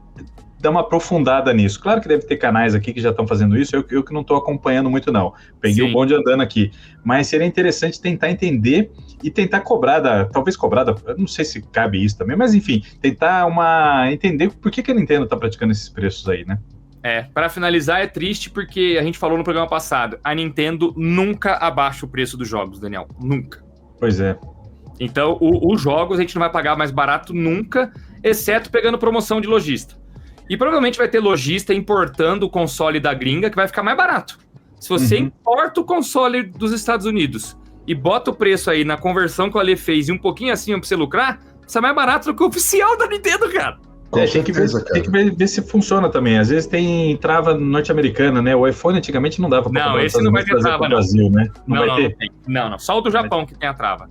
dar uma aprofundada nisso. Claro que deve ter canais aqui que já estão fazendo isso, eu que não estou acompanhando muito não. Peguei o bonde andando aqui. Mas seria interessante tentar entender e tentar talvez cobrar, não sei se cabe isso também, mas enfim, tentar entender por que a Nintendo está praticando esses preços aí, né? Para finalizar, é triste porque a gente falou no programa passado, a Nintendo nunca abaixa o preço dos jogos, Daniel. Nunca. Pois é. Então, os jogos a gente não vai pagar mais barato nunca, exceto pegando promoção de lojista. E provavelmente vai ter lojista importando o console da gringa que vai ficar mais barato. Se você importa o console dos Estados Unidos e bota o preço aí na conversão que o Ale fez e um pouquinho acima pra você lucrar, sai mais barato do que o oficial da Nintendo, cara. Tem que ver se funciona também. Às vezes tem trava norte-americana, né? O iPhone antigamente não dava pra comprar. Não, esse não vai ter trava, não. Brasil, né? Não vai ter? Não. Só o do Japão que tem a trava.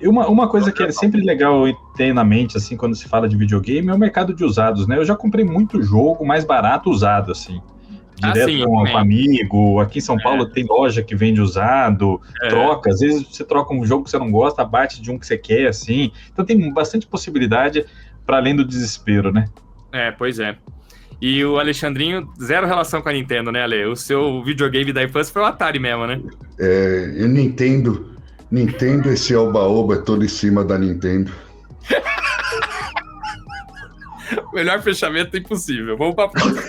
Uma coisa que é sempre legal ter na mente, assim, quando se fala de videogame, é o mercado de usados, né? Eu já comprei muito jogo mais barato usado, assim. Direto com um amigo. Aqui em São Paulo tem loja que vende usado, troca. Às vezes você troca um jogo que você não gosta, abate de um que você quer, assim. Então tem bastante possibilidade para além do desespero, né? Pois é. E o Alexandrinho, zero relação com a Nintendo, né, Ale? O seu videogame da infância foi o Atari mesmo, né? Eu Nintendo, esse oba-oba é todo em cima da Nintendo. Melhor fechamento impossível. Vamos para a próxima.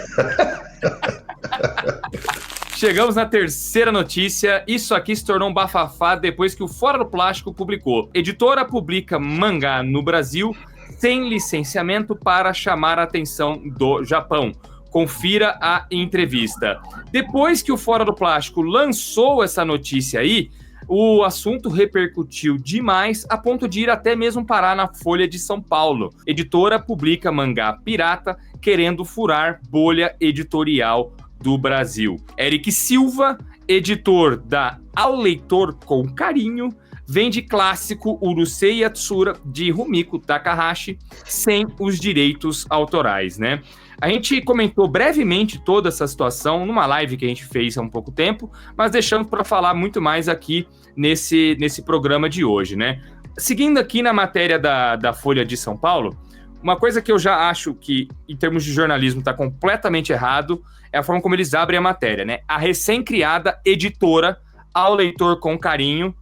Chegamos na terceira notícia. Isso aqui se tornou um bafafá depois que o Fora do Plástico publicou. Editora publica mangá no Brasil sem licenciamento para chamar a atenção do Japão. Confira a entrevista. Depois que o Fora do Plástico lançou essa notícia aí, o assunto repercutiu demais a ponto de ir até mesmo parar na Folha de São Paulo. Editora publica mangá pirata querendo furar bolha editorial do Brasil. Eric Silva, editor da Ao Leitor com Carinho, vende clássico Urusei Yatsura de Rumiko Takahashi sem os direitos autorais, né? A gente comentou brevemente toda essa situação numa live que a gente fez há um pouco tempo, mas deixamos para falar muito mais aqui nesse programa de hoje, né? Seguindo aqui na matéria da Folha de São Paulo, uma coisa que eu já acho que, em termos de jornalismo, está completamente errado é a forma como eles abrem a matéria, né? A recém-criada editora Ao Leitor com Carinho.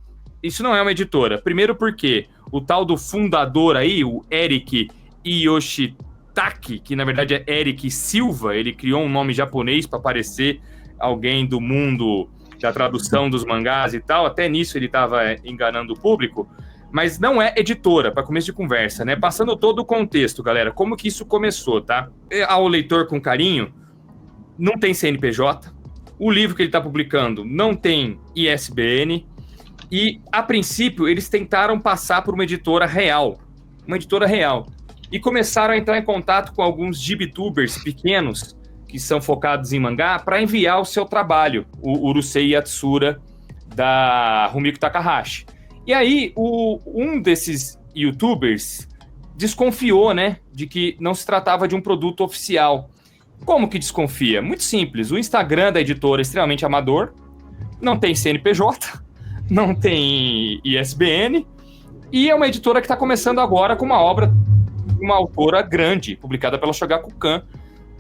Isso não é uma editora. Primeiro porque o tal do fundador aí, o Eric Yoshitake, que na verdade é Eric Silva, ele criou um nome japonês para parecer alguém do mundo da tradução dos mangás e tal. Até nisso ele estava enganando o público. Mas não é editora, para começo de conversa, né? Passando todo o contexto, galera, como que isso começou, tá? Ao Leitor com Carinho, não tem CNPJ, o livro que ele está publicando não tem ISBN, e, a princípio, eles tentaram passar por uma editora real, e começaram a entrar em contato com alguns gibitubers pequenos, que são focados em mangá, para enviar o seu trabalho, o Urusei Yatsura, da Rumiko Takahashi. E aí, um desses youtubers desconfiou, né, de que não se tratava de um produto oficial. Como que desconfia? Muito simples. O Instagram da editora é extremamente amador, não tem CNPJ, não tem ISBN, e é uma editora que está começando agora com uma obra de uma autora grande, publicada pela Shogakukan.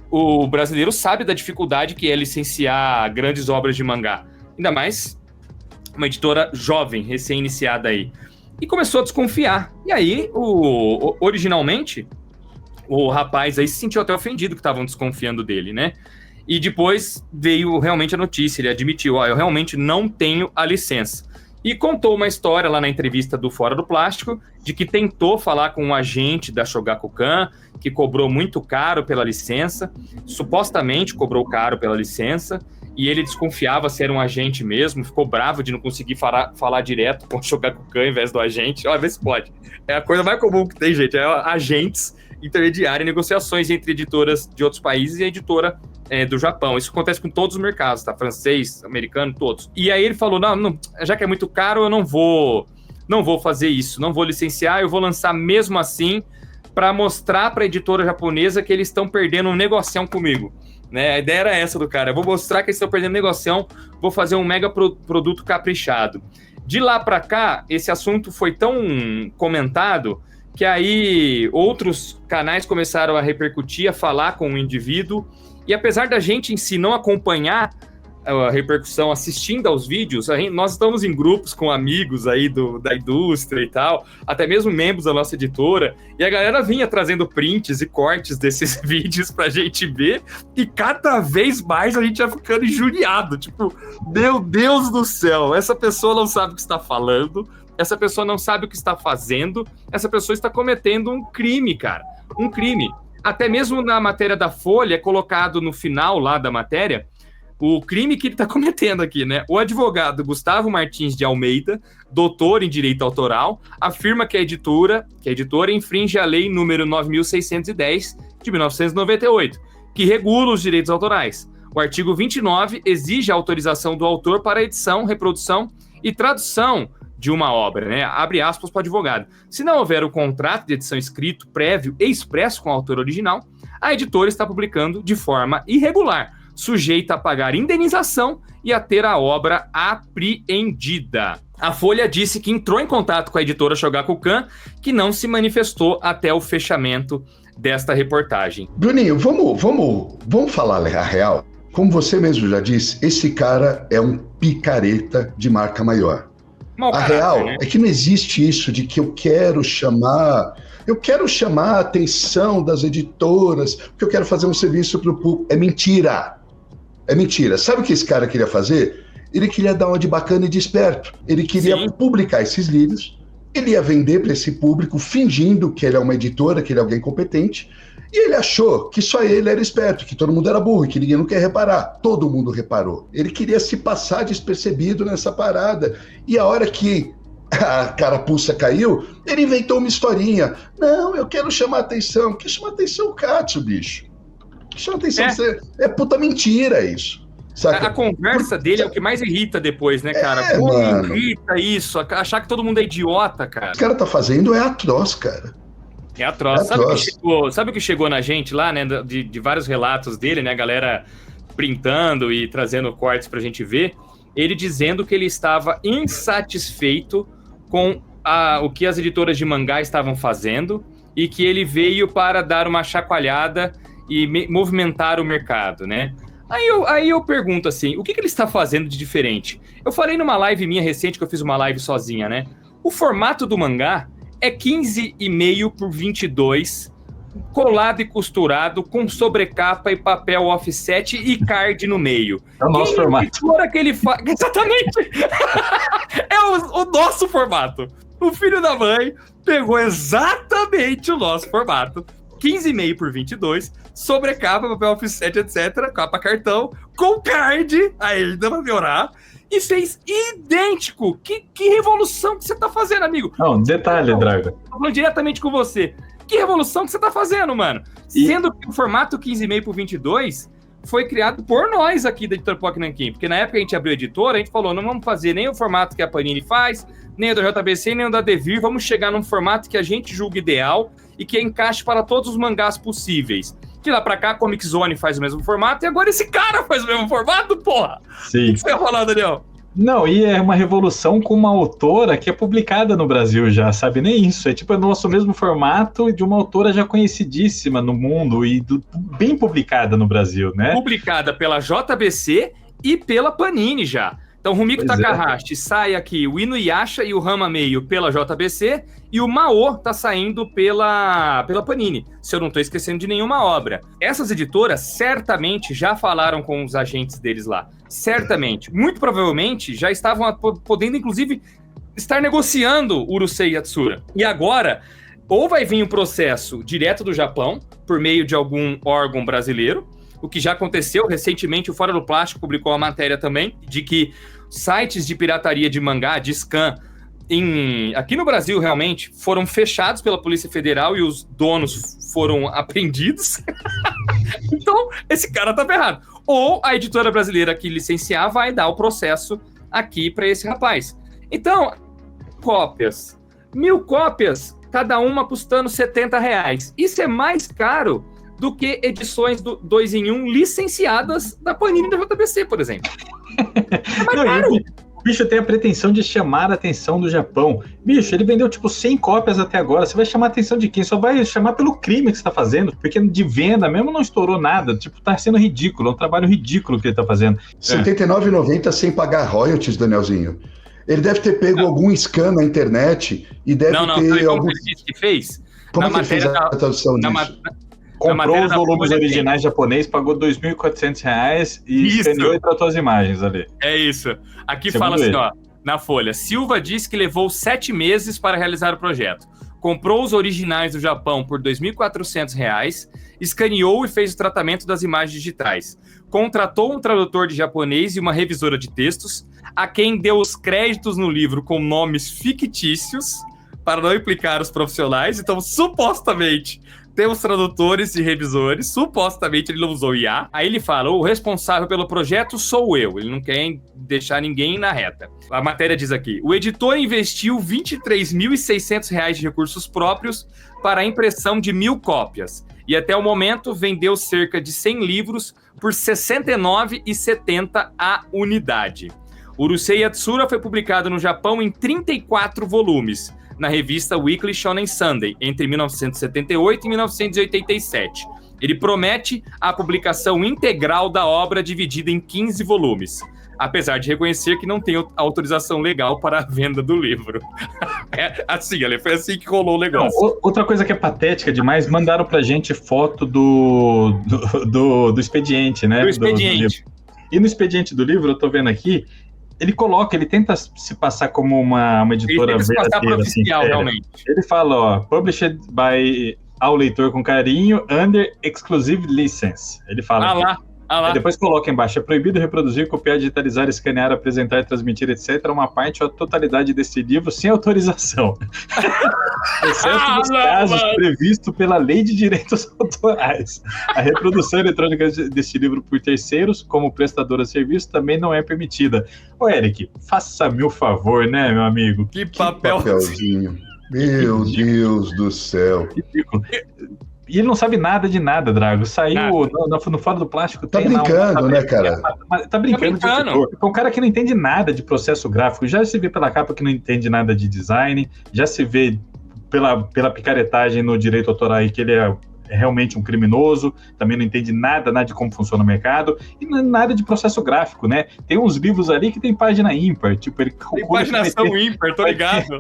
O brasileiro sabe da dificuldade que é licenciar grandes obras de mangá. Ainda mais uma editora jovem, recém-iniciada aí. E começou a desconfiar. E aí, originalmente, o rapaz aí se sentiu até ofendido que estavam desconfiando dele, né? E depois veio realmente a notícia, ele admitiu, eu realmente não tenho a licença. E contou uma história lá na entrevista do Fora do Plástico, de que tentou falar com um agente da Shogakukan, que cobrou muito caro pela licença, supostamente cobrou caro pela licença, e ele desconfiava se era um agente mesmo, ficou bravo de não conseguir falar direto com o Shogakukan em vez do agente. Olha, vê se pode. É a coisa mais comum que tem, gente, é agentes intermediários, negociações entre editoras de outros países e a editora do Japão. Isso acontece com todos os mercados, tá? Francês, americano, todos. E aí ele falou, não, já que é muito caro, eu não vou fazer isso, não vou licenciar, eu vou lançar mesmo assim para mostrar para a editora japonesa que eles estão perdendo um negocião comigo. Né? A ideia era essa do cara, eu vou mostrar que eles estão perdendo negocião, vou fazer um mega produto caprichado. De lá para cá, esse assunto foi tão comentado que aí outros canais começaram a repercutir, a falar com o indivíduo. E apesar da gente em si não acompanhar a repercussão assistindo aos vídeos, nós estamos em grupos com amigos aí da indústria e tal, até mesmo membros da nossa editora, e a galera vinha trazendo prints e cortes desses vídeos pra gente ver, e cada vez mais a gente ia ficando injuriado, tipo, meu Deus do céu, essa pessoa não sabe o que está falando, essa pessoa não sabe o que está fazendo, essa pessoa está cometendo um crime, cara, um crime. Até mesmo na matéria da Folha, é colocado no final lá da matéria, o crime que ele está cometendo aqui, né? O advogado Gustavo Martins de Almeida, doutor em direito autoral, afirma que a editora infringe a lei número 9.610 de 1998, que regula os direitos autorais. O artigo 29 exige a autorização do autor para edição, reprodução e tradução de uma obra, né? Abre aspas para o advogado. Se não houver o contrato de edição escrito, prévio e expresso com o autor original, a editora está publicando de forma irregular, sujeita a pagar indenização e a ter a obra apreendida. A Folha disse que entrou em contato com a editora Shogakukan, que não se manifestou até o fechamento desta reportagem. Bruninho, vamos falar a real? Como você mesmo já disse, esse cara é um picareta de marca maior. A real, né? É que não existe isso de que eu quero chamar a atenção das editoras, porque eu quero fazer um serviço para o público. É mentira. Sabe o que esse cara queria fazer? Ele queria dar uma de bacana e de esperto. Ele queria publicar esses livros, ele ia vender para esse público, fingindo que ele é uma editora, que ele é alguém competente, e ele achou que só ele era esperto, que todo mundo era burro, que ninguém não quer reparar. Todo mundo reparou. Ele queria se passar despercebido nessa parada. E a hora que a carapuça caiu, ele inventou uma historinha. Não, eu quero chamar atenção. Quer chamar atenção o Katsu, bicho. Chama atenção, é puta mentira isso. Saca? A conversa dele é o que mais irrita depois, né, cara? Mano. Irrita isso, achar que todo mundo é idiota, cara. O que o cara tá fazendo é atroz, cara. É atroz. Sabe o que chegou na gente lá, né, de vários relatos dele, né, a galera printando e trazendo cortes pra gente ver, ele dizendo que ele estava insatisfeito com o que as editoras de mangá estavam fazendo e que ele veio para dar uma chacoalhada e movimentar o mercado, né? Aí eu pergunto assim, o que ele está fazendo de diferente? Eu falei numa live minha recente, que eu fiz uma live sozinha, né? O formato do mangá é 15,5 por 22, colado e costurado, com sobrecapa e papel offset e card no meio. É o nosso formato. Que ele Exatamente! É o nosso formato. O filho da mãe pegou exatamente o nosso formato. 15,5 por 22, sobrecapa, papel offset, etc, capa cartão, com card, ainda pra piorar, e fez idêntico. Que revolução que você tá fazendo, amigo? Não, detalhe, Drago. Tô falando diretamente com você. Que revolução que você tá fazendo, mano? Sendo que o formato 15,5 por 22 foi criado por nós aqui da editora POC Nanquim, porque na época que a gente abriu a editora, a gente falou, não vamos fazer nem o formato que a Panini faz, nem o da JBC, nem o da Devir, vamos chegar num formato que a gente julga ideal e que encaixe para todos os mangás possíveis. De lá pra cá, a Comic Zone faz o mesmo formato e agora esse cara faz o mesmo formato, porra! Sim. O que você vai falar, Daniel? Não, e é uma revolução com uma autora que é publicada no Brasil já, sabe? Nem isso, é tipo o nosso mesmo formato de uma autora já conhecidíssima no mundo e bem publicada no Brasil, né? Publicada pela JBC e pela Panini já. Então, Rumiko Takahashi sai aqui, o Inuyasha e o Ranma Meio pela JBC e o Mao tá saindo pela Panini, se eu não tô esquecendo de nenhuma obra. Essas editoras certamente já falaram com os agentes deles lá. Certamente. Muito provavelmente já estavam podendo, inclusive, estar negociando Urusei Yatsura. E agora, ou vai vir um processo direto do Japão, por meio de algum órgão brasileiro, o que já aconteceu recentemente, o Fora do Plástico publicou uma matéria também, de que sites de pirataria de mangá, de scan, aqui no Brasil realmente, foram fechados pela Polícia Federal e os donos foram apreendidos. Então, esse cara tá ferrado. Ou a editora brasileira que licenciar vai dar o processo aqui para esse rapaz. Então, cópias. 1.000 cópias, cada uma custando R$70. Isso é mais caro do que edições do 2 em 1 licenciadas da Panini e da JBC, por exemplo. É mais caro. O bicho tem a pretensão de chamar a atenção do Japão. Bicho, ele vendeu tipo 100 cópias até agora. Você vai chamar a atenção de quem? Só vai chamar pelo crime que você tá fazendo, porque de venda mesmo não estourou nada. Tipo, tá sendo ridículo. É um trabalho ridículo que ele tá fazendo. R$ 79,90 sem pagar royalties, Danielzinho. Ele deve ter pego algum scan na internet e deve ter algum... Como ele disse que fez? Como é que ele fez a tradução disso? Comprou os volumes originais japonês, pagou R$2.400 e escaneou e tratou as imagens ali. É isso. Aqui fala assim, ó, na folha. Silva disse que levou 7 meses para realizar o projeto. Comprou os originais do Japão por R$2.400, escaneou e fez o tratamento das imagens digitais. Contratou um tradutor de japonês e uma revisora de textos, a quem deu os créditos no livro com nomes fictícios, para não implicar os profissionais. Então, supostamente, temos tradutores e revisores, supostamente ele não usou IA. Aí ele fala, o responsável pelo projeto sou eu, ele não quer deixar ninguém na reta. A matéria diz aqui, o editor investiu R$23.600 de recursos próprios para a impressão de 1.000 cópias, e até o momento vendeu cerca de 100 livros por R$69,70 a unidade. Urusei Yatsura foi publicado no Japão em 34 volumes, na revista Weekly Shonen Sunday, entre 1978 e 1987. Ele promete a publicação integral da obra dividida em 15 volumes, apesar de reconhecer que não tem autorização legal para a venda do livro. Assim, foi assim que rolou o negócio. Não, outra coisa que é patética demais, mandaram pra gente foto do expediente, né? Do expediente. E no expediente do livro, eu tô vendo aqui, ele tenta se passar como uma editora verdadeira. Ele tenta se passar por oficial, assim, realmente. Ele fala, ó, published by... ao leitor com carinho, under exclusive license. Ele fala. lá. Depois coloca embaixo, é proibido reproduzir, copiar, digitalizar, escanear, apresentar, transmitir, etc. uma parte ou a totalidade desse livro sem autorização. Exceto nos casos previstos pela Lei de Direitos Autorais. A reprodução eletrônica deste livro por terceiros, como prestadora de serviço, também não é permitida. Ô, Eric, faça-me o favor, né, meu amigo? Que papelzinho. Meu Deus do céu. Ridículo. E ele não sabe nada de nada, Drago. Saiu no Fora do Plástico. Tá brincando, né, cara? Tá brincando. É um cara que não entende nada de processo gráfico. Já se vê pela capa que não entende nada de design. Já se vê pela picaretagem no direito autoral aí que ele é realmente um criminoso, também não entende nada de como funciona o mercado, e nada de processo gráfico, né? Tem uns livros ali que tem página ímpar, tipo, ele tem paginação ímpar, tô ligado.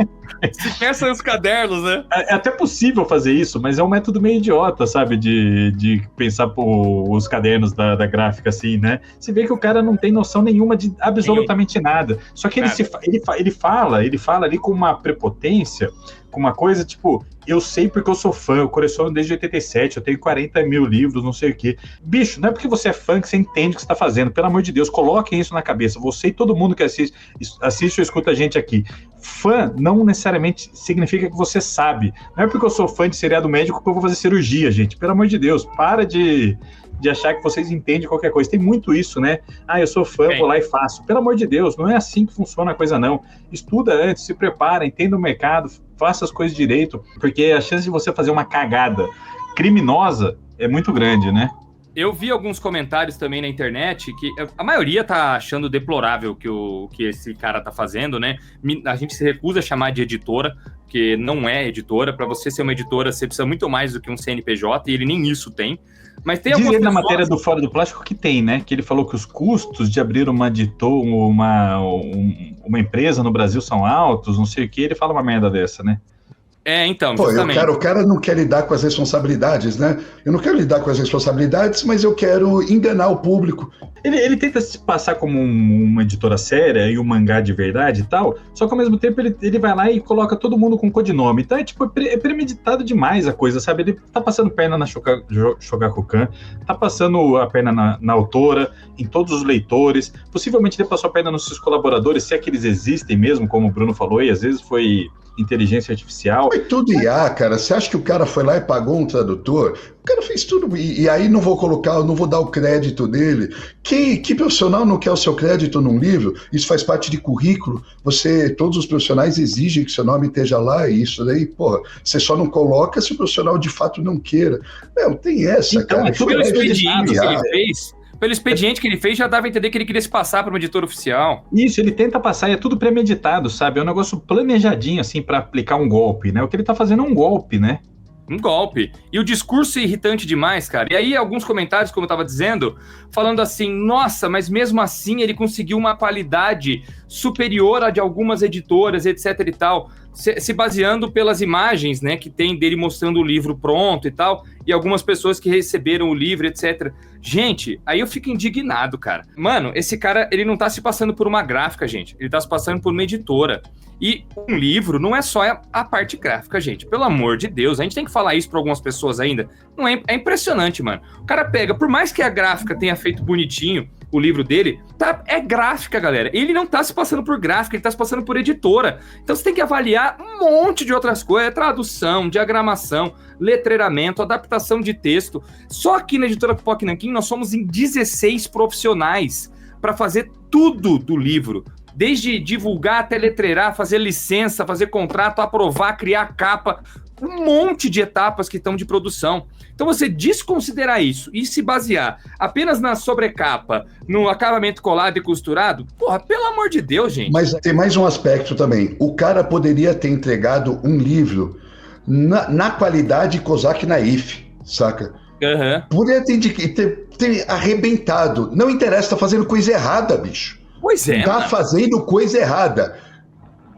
Se peça os cadernos, né? É até possível fazer isso, mas é um método meio idiota, sabe, de pensar os cadernos da gráfica assim, né? Você vê que o cara não tem noção nenhuma de absolutamente nada. Só que ele fala ali com uma prepotência, com uma coisa tipo, eu sei porque eu sou fã, eu coleciono desde 87, eu tenho 40 mil livros, não sei o quê. Bicho, não é porque você é fã que você entende o que você está fazendo, pelo amor de Deus, coloquem isso na cabeça, você e todo mundo que assiste ou escuta a gente aqui. Fã não necessariamente significa que você sabe, não é porque eu sou fã de seriado médico que eu vou fazer cirurgia, gente, pelo amor de Deus, para de achar que vocês entendem qualquer coisa. Tem muito isso, né? Ah, eu sou fã, eu vou lá e faço. Pelo amor de Deus, não é assim que funciona a coisa, não. Estuda antes, se prepara, entenda o mercado, faça as coisas direito, porque a chance de você fazer uma cagada criminosa é muito grande, né? Eu vi alguns comentários também na internet que a maioria tá achando deplorável que esse cara tá fazendo, né? A gente se recusa a chamar de editora, porque não é editora. Para você ser uma editora, você precisa muito mais do que um CNPJ, e ele nem isso tem. Mas tem algumas pessoas... na matéria do Fora do Plástico que tem, né? Que ele falou que os custos de abrir uma empresa no Brasil são altos, não sei o que. Ele fala uma merda dessa, né? Então, justamente. O cara não quer lidar com as responsabilidades, né? Eu não quero lidar com as responsabilidades, mas eu quero enganar o público. Ele tenta se passar como uma editora séria e um mangá de verdade e tal, só que ao mesmo tempo ele vai lá e coloca todo mundo com codinome. Então é premeditado demais a coisa, sabe? Ele tá passando perna na Shogakukan, tá passando a perna na autora, em todos os leitores, possivelmente ele passou a perna nos seus colaboradores, se é que eles existem mesmo, como o Bruno falou, e às vezes foi inteligência artificial. Foi tudo IA, cara. Você acha que o cara foi lá e pagou um tradutor? O cara fez tudo, e aí não vou dar o crédito dele. Que profissional não quer o seu crédito num livro? Isso faz parte de currículo. Todos os profissionais exigem que seu nome esteja lá, e isso daí, porra, você só não coloca se o profissional de fato não queira. Não, tem essa, então, cara. Pelo expediente que ele fez, pelo expediente que ele fez, já dava a entender que ele queria se passar para uma editora oficial. Isso, ele tenta passar, e é tudo premeditado, sabe? É um negócio planejadinho, assim, para aplicar um golpe, né? O que ele tá fazendo é um golpe, né? Um golpe. E o discurso é irritante demais, cara. E aí, alguns comentários, como eu tava dizendo, falando assim, nossa, mas mesmo assim ele conseguiu uma qualidade superior à de algumas editoras, etc e tal, se baseando pelas imagens, né, que tem dele mostrando o livro pronto e tal, e algumas pessoas que receberam o livro, etc. Gente, aí eu fico indignado, cara. Mano, esse cara, ele não tá se passando por uma gráfica, gente. Ele tá se passando por uma editora. E um livro não é só a parte gráfica, gente. Pelo amor de Deus, a gente tem que falar isso pra algumas pessoas ainda. Não é impressionante, mano. O cara pega, por mais que a gráfica tenha feito bonitinho o livro dele, é gráfica, galera. Ele não tá se passando por gráfica, ele tá se passando por editora. Então você tem que avaliar um monte de outras coisas, tradução, diagramação, letreiramento, adaptação de texto. Só aqui na editora Pipoca Nanquim nós somos em 16 profissionais para fazer tudo do livro. desde divulgar até letreirar, fazer licença, fazer contrato, aprovar, criar capa, um monte de etapas que estão de produção. Então você desconsiderar isso e se basear apenas na sobrecapa, no acabamento colado e costurado, porra, pelo amor de Deus, gente. Mas tem mais um aspecto também. O cara poderia ter entregado um livro na qualidade Kozak Naif, saca? Poderia ter arrebentado. Não interessa, tá fazendo coisa errada, bicho. Pois é, tá fazendo coisa errada.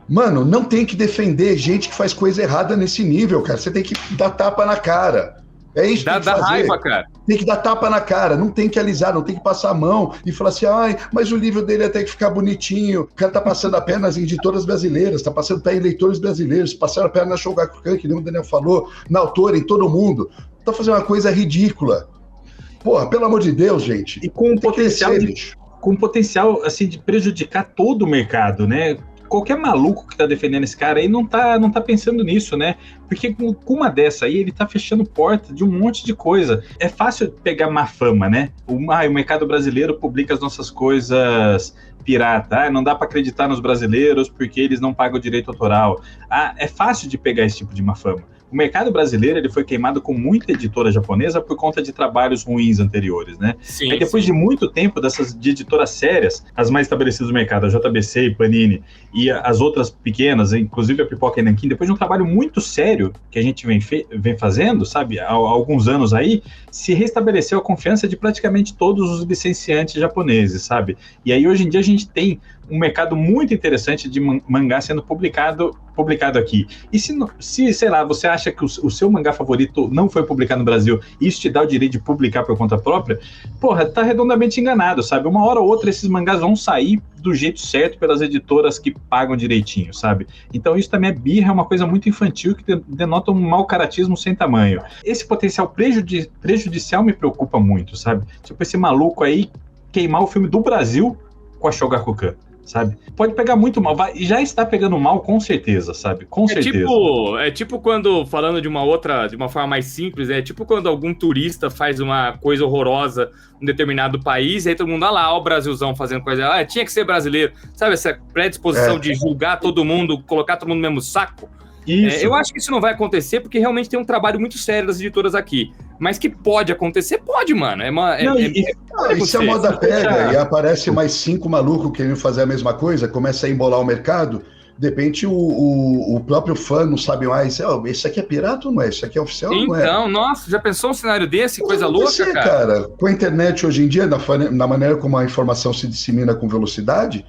Mano, não tem que defender gente que faz coisa errada nesse nível, cara. Você tem que dar tapa na cara. É isso que tem que fazer. Dá raiva, cara. Tem que dar tapa na cara, não tem que alisar, não tem que passar a mão e falar assim, ai, mas o livro dele tem que ficar bonitinho. O cara tá passando a perna nas editoras brasileiras, tá passando a perna em leitores brasileiros, passando a perna na Shogakukan, que nem o Daniel falou, na autora, em todo mundo. Tá fazendo uma coisa ridícula. Porra, pelo amor de Deus, gente. E com um potencial assim, de prejudicar todo o mercado, né? Qualquer maluco que tá defendendo esse cara aí não tá pensando nisso, né? Porque com uma dessa aí, ele tá fechando porta de um monte de coisa. É fácil pegar má fama, né? O mercado brasileiro publica as nossas coisas pirata. Não dá para acreditar nos brasileiros porque eles não pagam direito autoral. É fácil de pegar esse tipo de má fama. O mercado brasileiro ele foi queimado com muita editora japonesa por conta de trabalhos ruins anteriores, né? Sim, aí depois de muito tempo de editoras sérias, as mais estabelecidas no mercado, a JBC e Panini, e as outras pequenas, inclusive a Pipoca e Nanquim, depois de um trabalho muito sério que a gente vem fazendo, sabe, há alguns anos aí, se restabeleceu a confiança de praticamente todos os licenciantes japoneses, sabe? E aí hoje em dia a gente tem um mercado muito interessante de mangá sendo publicado aqui. E se, sei lá, você acha que o seu mangá favorito não foi publicado no Brasil e isso te dá o direito de publicar por conta própria, porra, tá redondamente enganado, sabe? Uma hora ou outra esses mangás vão sair do jeito certo pelas editoras que pagam direitinho, sabe? Então isso também é birra, é uma coisa muito infantil que denota um mau caratismo sem tamanho. Esse potencial prejudicial me preocupa muito, sabe? Tipo, esse maluco aí queimar o filme do Brasil com a Shogakukan, sabe? Pode pegar muito mal, já está pegando mal com certeza, sabe? Com certeza. É tipo quando, falando de uma forma mais simples, é tipo quando algum turista faz uma coisa horrorosa em um determinado país, e aí todo mundo, ó o Brasilzão fazendo coisa, tinha que ser brasileiro, sabe? Essa predisposição de julgar todo mundo, colocar todo mundo no mesmo saco. Eu acho que isso não vai acontecer, porque realmente tem um trabalho muito sério das editoras aqui. Mas que pode acontecer, pode, mano. E se a moda pega e aparece mais 5 malucos querendo fazer a mesma coisa, começa a embolar o mercado, de repente o próprio fã não sabe mais, esse aqui é pirata ou não é? Isso aqui é oficial ou não é? Então, nossa, já pensou um cenário desse? Coisa louca, cara? Com a internet hoje em dia, na maneira como a informação se dissemina com velocidade,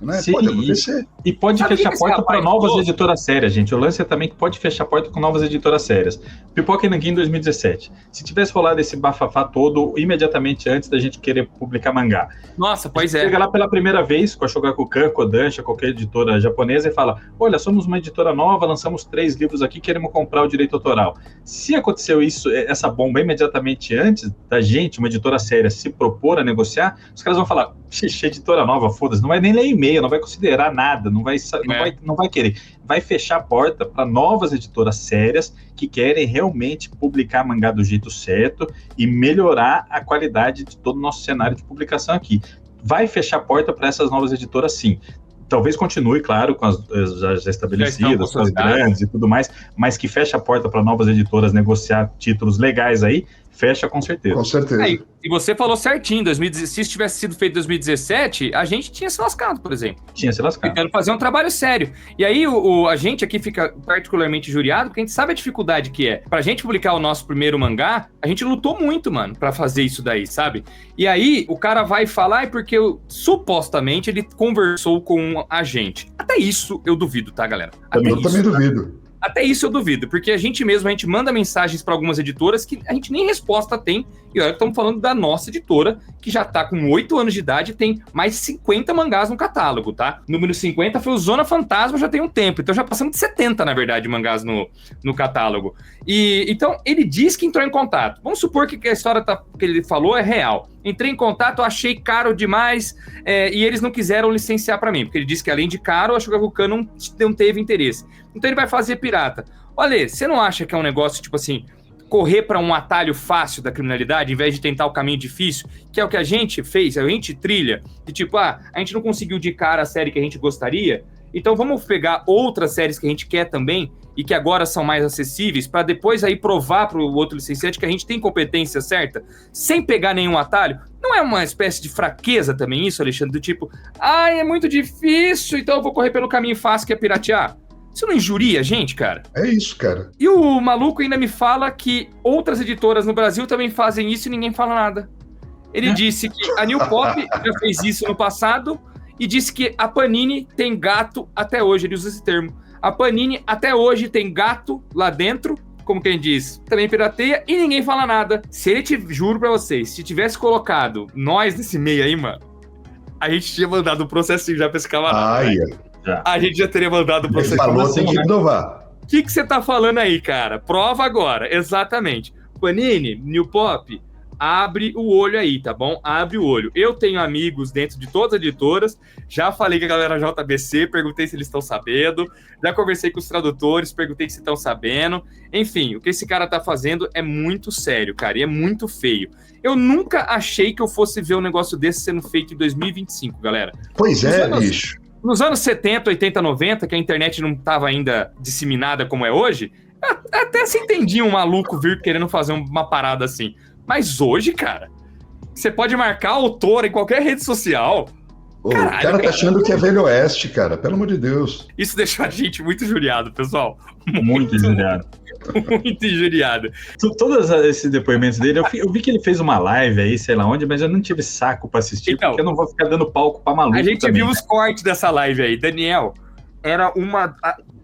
né? Sim, pode acontecer. E pode fechar porta para novas editoras sérias, gente. O lance é também que pode fechar porta com novas editoras sérias. Pipoca e Nanquim em 2017. Se tivesse rolado esse bafafá todo imediatamente antes da gente querer publicar mangá. Nossa, pois chega lá pela primeira vez com a Shogakukan, Kodansha, qualquer editora japonesa e fala, olha, somos uma editora nova, lançamos 3 livros aqui, queremos comprar o direito autoral. Se aconteceu isso, essa bomba imediatamente antes da gente, uma editora séria, se propor a negociar, os caras vão falar, xixi, editora nova, foda-se, não vai nem ler e-mail, não vai considerar nada, não vai querer. Vai fechar a porta para novas editoras sérias que querem realmente publicar mangá do jeito certo e melhorar a qualidade de todo o nosso cenário de publicação aqui. Vai fechar a porta para essas novas editoras, sim. Talvez continue, claro, com as já estabelecidas, com as grandes e tudo mais, mas que fecha a porta para novas editoras negociar títulos legais aí, fecha com certeza. Com certeza. E você falou certinho, se isso tivesse sido feito em 2017, a gente tinha se lascado, por exemplo. Tinha se lascado. Tentando fazer um trabalho sério. E aí a gente aqui fica particularmente injuriado, porque a gente sabe a dificuldade que é. Pra gente publicar o nosso primeiro mangá, a gente lutou muito, mano, pra fazer isso daí, sabe? E aí o cara vai falar, porque supostamente ele conversou com a gente. Até isso eu duvido, tá, galera? Eu também duvido. Até isso eu duvido, porque a gente manda mensagens para algumas editoras que a gente nem resposta tem, e olha que estamos falando da nossa editora, que já tá com 8 anos de idade e tem mais de 50 mangás no catálogo, tá? Número 50 foi o Zona Fantasma, já tem um tempo, então já passamos de 70, na verdade, mangás no catálogo. E então, ele diz que entrou em contato. Vamos supor que a história que ele falou é real. Entrei em contato, achei caro demais, e eles não quiseram licenciar para mim, porque ele disse que além de caro, a Shogakukan não teve interesse. Então ele vai fazer pirata. Olha, você não acha que é um negócio, tipo assim, correr para um atalho fácil da criminalidade, em vez de tentar o caminho difícil, que é o que a gente fez, a gente trilha, de tipo, a gente não conseguiu de cara a série que a gente gostaria, então vamos pegar outras séries que a gente quer também, e que agora são mais acessíveis, para depois aí provar para o outro licenciante que a gente tem competência certa, sem pegar nenhum atalho. Não é uma espécie de fraqueza também isso, Alexandre? Do tipo, é muito difícil, então eu vou correr pelo caminho fácil que é piratear. Isso não injuria a gente, cara? É isso, cara. E o maluco ainda me fala que outras editoras no Brasil também fazem isso e ninguém fala nada. Ele disse que a New Pop já fez isso no passado e disse que a Panini tem gato até hoje, ele usa esse termo. A Panini até hoje tem gato lá dentro, como quem diz, também pirateia e ninguém fala nada. Se ele, juro pra vocês, se tivesse colocado nós nesse meio aí, mano, a gente tinha mandado um processinho já pra esse camarada. A gente já teria mandado o processo. Ele falou, tem que provar. O que você tá falando aí, cara? Prova agora. Exatamente. Panini, New Pop, abre o olho aí, tá bom? Abre o olho. Eu tenho amigos dentro de todas as editoras, já falei com a galera JBC, perguntei se eles estão sabendo, já conversei com os tradutores, perguntei se estão sabendo. Enfim, o que esse cara tá fazendo é muito sério, cara, e é muito feio. Eu nunca achei que eu fosse ver um negócio desse sendo feito em 2025, galera. Pois é, bicho. Nos anos 70, 80, 90, que a internet não estava ainda disseminada como é hoje, até se entendia um maluco vir querendo fazer uma parada assim. Mas hoje, cara, você pode marcar autor em qualquer rede social. Caralho, o cara tá achando que é Velho Oeste, cara. Pelo amor de Deus. Isso deixou a gente muito injuriado, pessoal. Muito injuriado. Muito injuriado. Todos esses depoimentos dele, eu vi que ele fez uma live aí, sei lá onde, mas eu não tive saco pra assistir, então, porque eu não vou ficar dando palco pra maluco. A gente também, viu os cortes dessa live aí. Daniel, era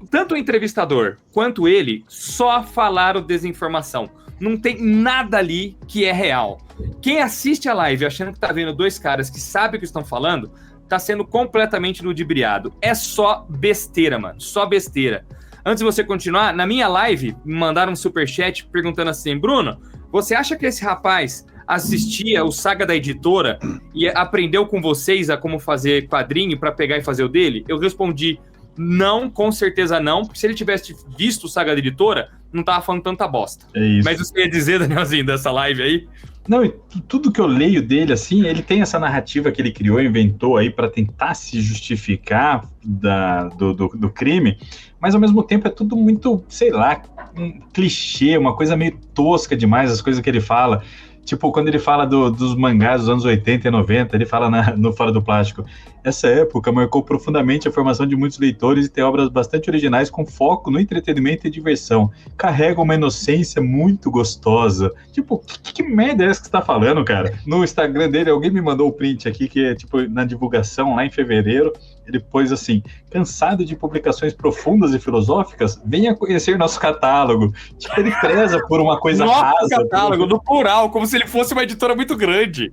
tanto o entrevistador quanto ele só falaram desinformação. Não tem nada ali que é real. Quem assiste a live achando que tá vendo dois caras que sabem o que estão falando, tá sendo completamente ludibriado. É só besteira, mano. Só besteira. Antes de você continuar, na minha live, me mandaram um superchat perguntando assim, Bruno, você acha que esse rapaz assistia o Saga da Editora e aprendeu com vocês a como fazer quadrinho para pegar e fazer o dele? Eu respondi, não, com certeza não, porque se ele tivesse visto o Saga da Editora, não tava falando tanta bosta. É isso. Mas você ia dizer, Danielzinho, dessa live aí? Não, e tudo que eu leio dele, assim, ele tem essa narrativa que ele criou, inventou aí para tentar se justificar do crime, mas ao mesmo tempo é tudo muito, sei lá, um clichê, uma coisa meio tosca demais, as coisas que ele fala. Tipo, quando ele fala dos mangás dos anos 80 e 90, ele fala no Fora do Plástico. Essa época marcou profundamente a formação de muitos leitores e tem obras bastante originais com foco no entretenimento e diversão. Carrega uma inocência muito gostosa. Tipo, que merda é essa que você tá falando, cara? No Instagram dele, alguém me mandou o print aqui, que é tipo, na divulgação, lá em fevereiro, ele pôs assim, cansado de publicações profundas e filosóficas? Venha conhecer nosso catálogo. Tipo, ele preza por uma coisa rasa. Nosso catálogo, no plural, como se ele fosse uma editora muito grande.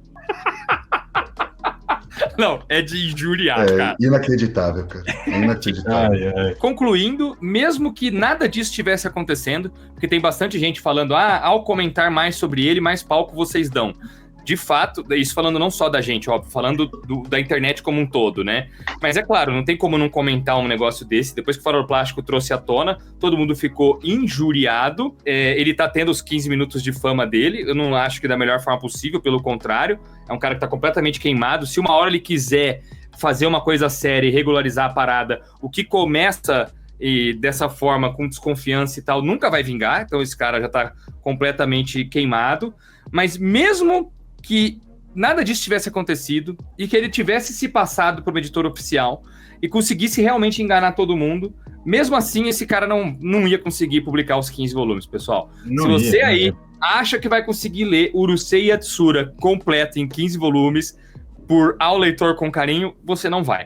Não, é de injuriar, cara. Inacreditável, cara. É inacreditável. Concluindo, mesmo que nada disso estivesse acontecendo, porque tem bastante gente falando, ao comentar mais sobre ele, mais palco vocês dão. De fato, isso falando não só da gente, óbvio, falando da internet como um todo, né? Mas é claro, não tem como não comentar um negócio desse. Depois que o Fora do Plástico trouxe à tona, todo mundo ficou injuriado. Ele tá tendo os 15 minutos de fama dele. Eu não acho que da melhor forma possível, pelo contrário. É um cara que tá completamente queimado. Se uma hora ele quiser fazer uma coisa séria e regularizar a parada, o que começa dessa forma, com desconfiança e tal, nunca vai vingar. Então esse cara já tá completamente queimado. Mas mesmo que nada disso tivesse acontecido e que ele tivesse se passado por uma editora oficial e conseguisse realmente enganar todo mundo, mesmo assim esse cara não ia conseguir publicar os 15 volumes, pessoal. Se você aí acha que vai conseguir ler Urusei Yatsura completo em 15 volumes ao leitor com carinho, você não vai.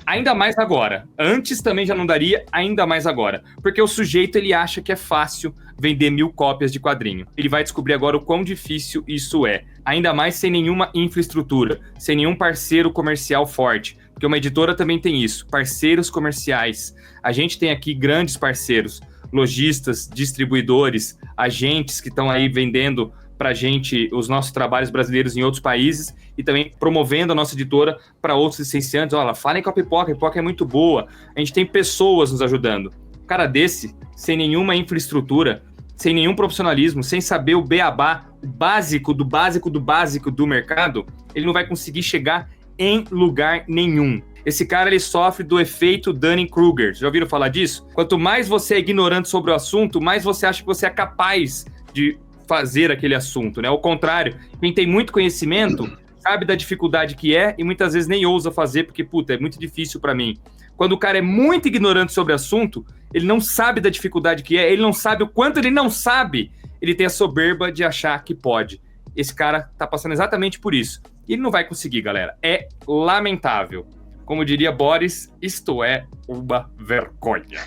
Ainda mais agora. Antes também já não daria, ainda mais agora. Porque o sujeito, ele acha que é fácil vender 1000 cópias de quadrinho. Ele vai descobrir agora o quão difícil isso é. Ainda mais sem nenhuma infraestrutura, sem nenhum parceiro comercial forte. Porque uma editora também tem isso, parceiros comerciais. A gente tem aqui grandes parceiros, lojistas, distribuidores, agentes que estão aí vendendo pra gente os nossos trabalhos brasileiros em outros países e também promovendo a nossa editora para outros licenciantes. Olha, falem com a Pipoca é muito boa. A gente tem pessoas nos ajudando. Um cara desse, sem nenhuma infraestrutura, sem nenhum profissionalismo, sem saber o beabá, o básico do básico do básico do mercado, ele não vai conseguir chegar em lugar nenhum. Esse cara, ele sofre do efeito Dunning-Kruger. Já ouviram falar disso? Quanto mais você é ignorante sobre o assunto, mais você acha que você é capaz de fazer aquele assunto, né? Ao contrário, quem tem muito conhecimento sabe da dificuldade que é e muitas vezes nem ousa fazer porque, puta, é muito difícil pra mim. Quando o cara é muito ignorante sobre o assunto, ele não sabe da dificuldade que é, ele não sabe o quanto ele não sabe, ele tem a soberba de achar que pode. Esse cara tá passando exatamente por isso. E ele não vai conseguir, galera. É lamentável. Como diria Boris, isto é uma vergonha.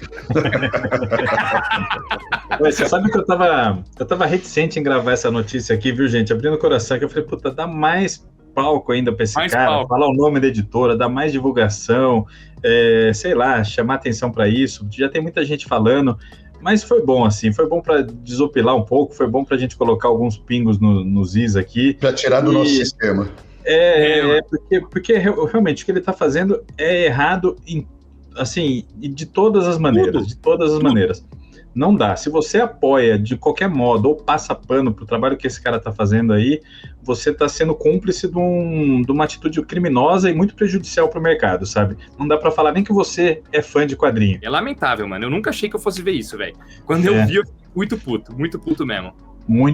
Você sabe que eu tava reticente em gravar essa notícia aqui, viu, gente? Abrindo o coração, que eu falei, puta, dá mais palco ainda pra esse cara, falar o nome da editora, dar mais divulgação, sei lá, chamar atenção para isso. Já tem muita gente falando, mas foi bom, assim, foi bom para desopilar um pouco, foi bom pra gente colocar alguns pingos nos is aqui. Pra tirar do nosso sistema. Porque realmente o que ele tá fazendo é errado assim, de todas as maneiras, maneiras. Não dá. Se você apoia de qualquer modo ou passa pano pro trabalho que esse cara tá fazendo aí, você tá sendo cúmplice de uma atitude criminosa e muito prejudicial pro mercado, sabe? Não dá pra falar nem que você é fã de quadrinho. É lamentável, mano. Eu nunca achei que eu fosse ver isso, velho. Quando eu vi, eu fiquei muito puto mesmo.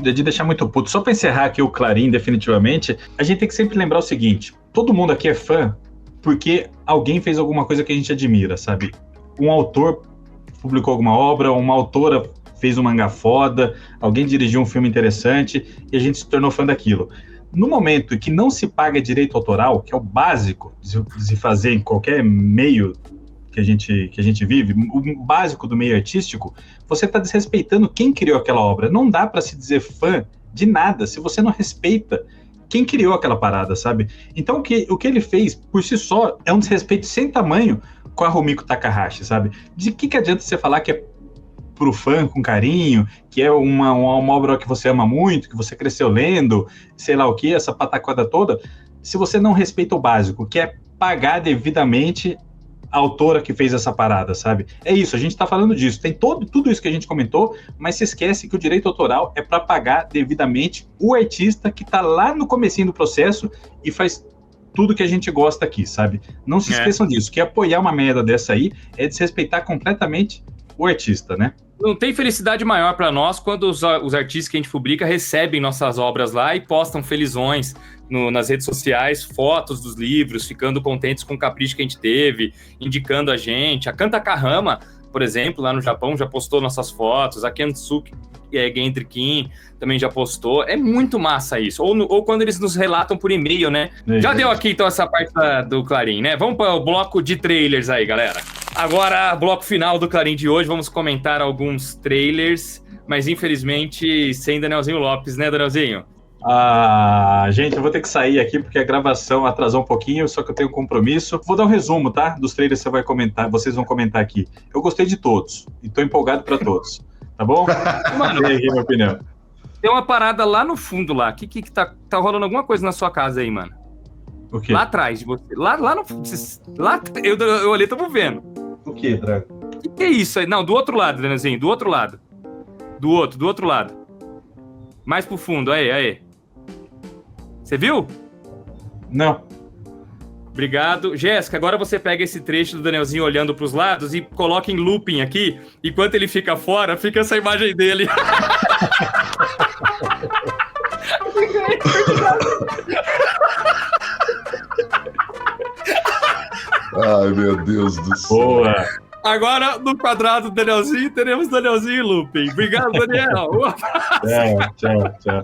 De deixar muito puto. Só pra encerrar aqui o Clarim, definitivamente, a gente tem que sempre lembrar o seguinte: todo mundo aqui é fã porque alguém fez alguma coisa que a gente admira, sabe? Um autor publicou alguma obra, uma autora fez um mangá foda, alguém dirigiu um filme interessante e a gente se tornou fã daquilo. No momento que não se paga direito autoral, que é o básico de se fazer em qualquer meio que a gente vive, o básico do meio artístico, você está desrespeitando quem criou aquela obra. Não dá para se dizer fã de nada se você não respeita quem criou aquela parada, sabe? Então o que ele fez, por si só, é um desrespeito sem tamanho com a Rumiko Takahashi, sabe? De que adianta você falar que é pro fã com carinho, que é uma obra que você ama muito, que você cresceu lendo, sei lá o que, essa pataquada toda, se você não respeita o básico, que é pagar devidamente a autora que fez essa parada, sabe? É isso, a gente tá falando disso, tem tudo isso que a gente comentou, mas se esquece que o direito autoral é para pagar devidamente o artista que tá lá no comecinho do processo e faz tudo que a gente gosta aqui, sabe? Não se esqueçam disso, que apoiar uma merda dessa aí é desrespeitar completamente o artista, né? Não tem felicidade maior para nós quando os artistas que a gente publica recebem nossas obras lá e postam felizões nas redes sociais, fotos dos livros, ficando contentes com o capricho que a gente teve, indicando a gente. A Kanta Kahama, por exemplo, lá no Japão, já postou nossas fotos. A Kensuke Gendrikin também já postou. É muito massa isso. Ou quando eles nos relatam por e-mail, né? Já deu aqui, então, essa parte do Clarim, né? Vamos para o bloco de trailers aí, galera. Agora, bloco final do Clarim de hoje, vamos comentar alguns trailers, mas infelizmente sem Danielzinho Lopes, né, Danielzinho? Gente, eu vou ter que sair aqui porque a gravação atrasou um pouquinho, só que eu tenho um compromisso. Vou dar um resumo, tá? Dos trailers que vocês vão comentar aqui. Eu gostei de todos e tô empolgado para todos, tá bom? Mano, tem aqui minha opinião. Tem uma parada lá no fundo lá. Que tá rolando alguma coisa na sua casa aí, mano? O quê? Lá atrás de você. Lá no lá eu olhei, tamo vendo. O quê, Drago? Que é isso aí? Não, do outro lado, Danielzinho, do outro lado. Do outro lado. Mais pro fundo, aí. Você viu? Não. Obrigado. Jéssica, agora você pega esse trecho do Danielzinho olhando pros lados e coloca em looping aqui. Enquanto ele fica fora, fica essa imagem dele. Ai, meu Deus do céu. Boa. Agora, no quadrado do Danielzinho, teremos Danielzinho e looping. Obrigado, Daniel. Tchau.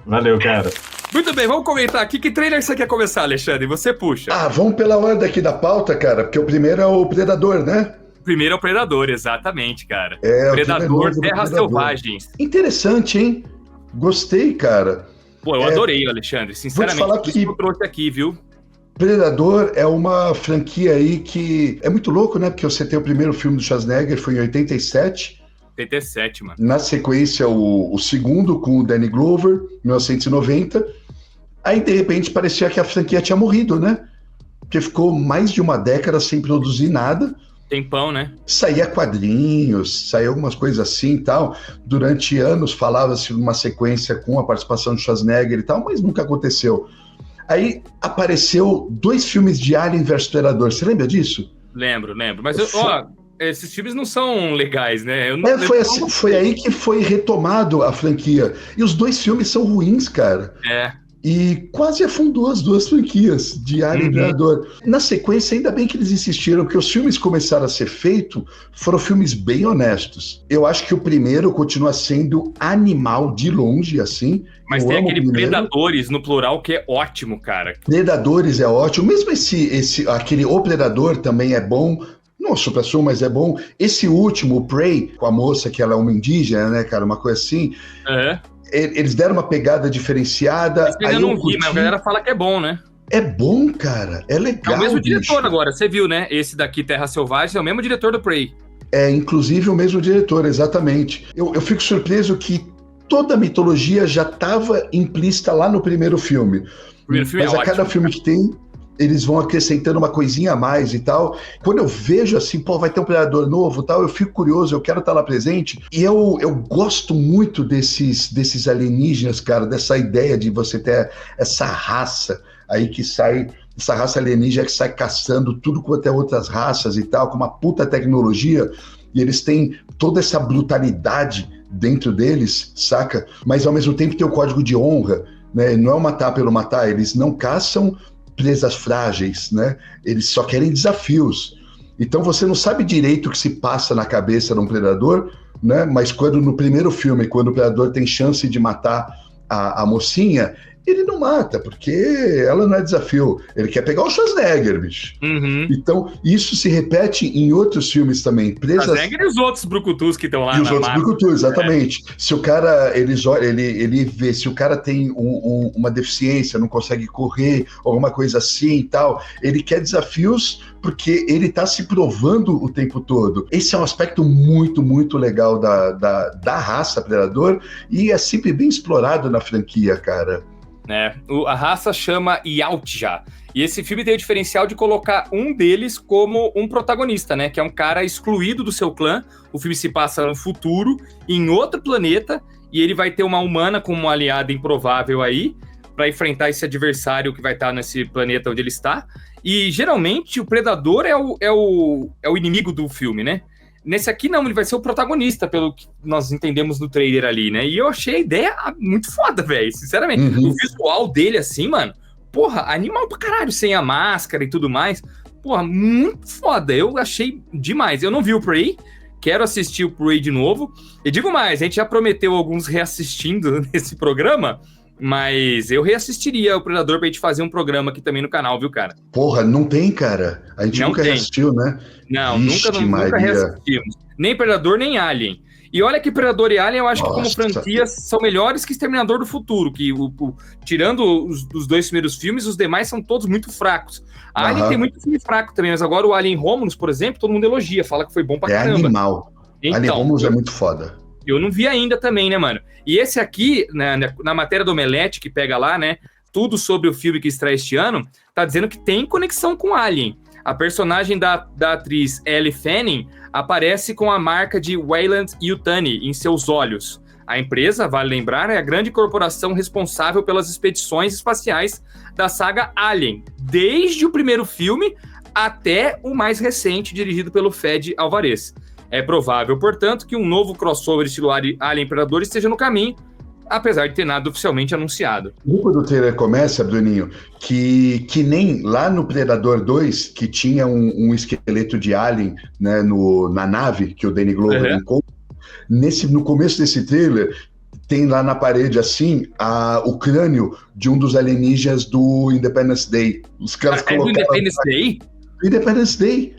Valeu, cara. Muito bem, vamos comentar aqui. Que trailer você quer começar, Alexandre? Você puxa. Vamos pela ordem aqui da pauta, cara, porque o primeiro é o Predador, né? O primeiro é o Predador, exatamente, cara. Predador, Terras Selvagens. Interessante, hein? Gostei, cara. Pô, eu adorei, Alexandre. Sinceramente, vou te falar que eu trouxe aqui, viu? Predador é uma franquia aí que é muito louco, né? Porque você tem o primeiro filme do Schwarzenegger, foi em 87. 87, mano. Na sequência, o segundo com o Danny Glover, 1990. Aí, de repente, parecia que a franquia tinha morrido, né? Porque ficou mais de uma década sem produzir nada. Tempão, né? Saía quadrinhos, saía algumas coisas assim e tal. Durante anos falava-se de uma sequência com a participação de Schwarzenegger e tal, mas nunca aconteceu. Aí apareceu 2 filmes de Alien vs Predador. Você lembra disso? Lembro. Mas, esses filmes não são legais, né? Foi aí que foi retomado a franquia. E os 2 filmes são ruins, cara. E quase afundou as 2 franquias de Alien e Predador. Na sequência, ainda bem que eles insistiram, porque os filmes que começaram a ser feitos foram filmes bem honestos. Eu acho que o primeiro continua sendo animal de longe, assim. Mas tem aquele Predadores no plural que é ótimo, cara. Predadores é ótimo. Mesmo aquele O Predador também é bom. Não supra-sumo, mas é bom. Esse último, o Prey, com a moça que ela é uma indígena, né, cara? Uma coisa assim. Eles deram uma pegada diferenciada. Eu ainda não vi, mas a galera fala que é bom, né? É bom, cara. É legal. É o mesmo diretor agora, você viu, né? Esse daqui, Terra Selvagem, é o mesmo diretor do Prey. É, inclusive o mesmo diretor, exatamente. Eu fico surpreso que toda a mitologia já estava implícita lá no primeiro filme. Mas a cada filme que tem, eles vão acrescentando uma coisinha a mais e tal. Quando eu vejo assim, vai ter um predador novo e tal, eu fico curioso, eu quero estar lá presente. E eu gosto muito desses alienígenas, cara, dessa ideia de você ter essa raça aí que sai, essa raça alienígena que sai caçando tudo quanto é outras raças e tal, com uma puta tecnologia, e eles têm toda essa brutalidade dentro deles, saca? Mas ao mesmo tempo tem o código de honra, né? Não é o matar pelo matar, eles não caçam presas frágeis, né? Eles só querem desafios. Então você não sabe direito o que se passa na cabeça de um predador, né? Mas quando no primeiro filme, quando o predador tem chance de matar a mocinha, ele não mata, porque ela não é desafio. Ele quer pegar o Schwarzenegger, bicho. Então, isso se repete em outros filmes também. Schwarzenegger e os outros brucutus que estão lá. E os outros brucutus, exatamente. Se o cara, ele vê, se o cara tem uma deficiência, não consegue correr, alguma coisa assim e tal, ele quer desafios porque ele tá se provando o tempo todo. Esse é um aspecto muito, muito legal da raça Predador e é sempre bem explorado na franquia, cara. A raça chama Yautja. E esse filme tem o diferencial de colocar um deles como um protagonista, né? Que é um cara excluído do seu clã. O filme se passa no futuro, em outro planeta, e ele vai ter uma humana como uma aliada improvável aí, para enfrentar esse adversário que vai estar nesse planeta onde ele está. E geralmente o predador é o inimigo do filme, né? Nesse aqui não, ele vai ser o protagonista, pelo que nós entendemos no trailer ali, né? E eu achei a ideia muito foda, velho, sinceramente. O visual dele, assim, mano, porra, animal pra caralho, sem a máscara e tudo mais. Porra, muito foda, eu achei demais. Eu não vi o Prey, quero assistir o Prey de novo. E digo mais, a gente já prometeu alguns reassistindo nesse programa, mas eu reassistiria o Predador pra gente fazer um programa aqui também no canal, viu, cara? Porra, não tem, cara. A gente nunca reassistiu, né? Não, nunca reassistimos. Nem Predador, nem Alien. E olha que Predador e Alien, eu acho que como franquias são melhores que Exterminador do Futuro, que tirando os 2 primeiros filmes, os demais são todos muito fracos. A Alien tem muito filme fraco também, mas agora o Alien Romulus, por exemplo, todo mundo elogia, fala que foi bom pra caramba. É animal. Então, Alien Romulus é muito foda. Eu não vi ainda também, né, mano? E esse aqui, na matéria do Omelete, que pega lá, né, tudo sobre o filme que estreia este ano, tá dizendo que tem conexão com Alien. A personagem da atriz Elle Fanning aparece com a marca de Weyland-Yutani em seus olhos. A empresa, vale lembrar, é a grande corporação responsável pelas expedições espaciais da saga Alien, desde o primeiro filme até o mais recente, dirigido pelo Fede Alvarez. É provável, portanto, que um novo crossover estilo Alien Predador esteja no caminho, apesar de ter nada oficialmente anunciado. Quando o trailer começa, Bruninho, que nem lá no Predador 2, que tinha um esqueleto de alien, né, na nave que o Danny Glover encontra, no começo desse trailer, tem lá na parede, assim, o crânio de um dos alienígenas do Independence Day. Os caras colocaram... É do Independence Day? Independence Day.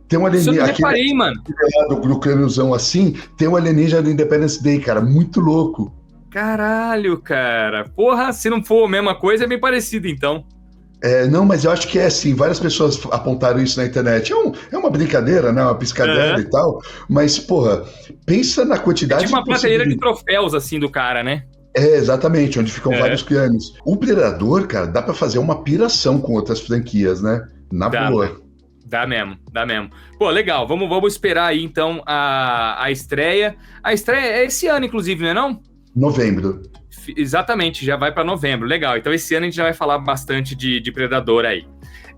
Tem um alienígena... Isso eu não reparei, mano. Do crâniozão assim, tem um alienígena do Independence Day, cara, muito louco. Caralho, cara. Porra, se não for a mesma coisa, é bem parecido, então. Não, mas eu acho que é assim, várias pessoas apontaram isso na internet. É uma brincadeira, né? Uma piscadeira e tal. Mas, porra, pensa na quantidade... É tipo uma prateleira de troféus, assim, do cara, né? Exatamente, onde ficam vários crânios. O Predador, cara, dá pra fazer uma piração com outras franquias, né? Na boa. Dá mesmo. Pô, legal, vamos esperar aí, então, a estreia. A estreia é esse ano, inclusive, não é não? Novembro. Exatamente, já vai para novembro. Legal, então esse ano a gente já vai falar bastante de Predador aí.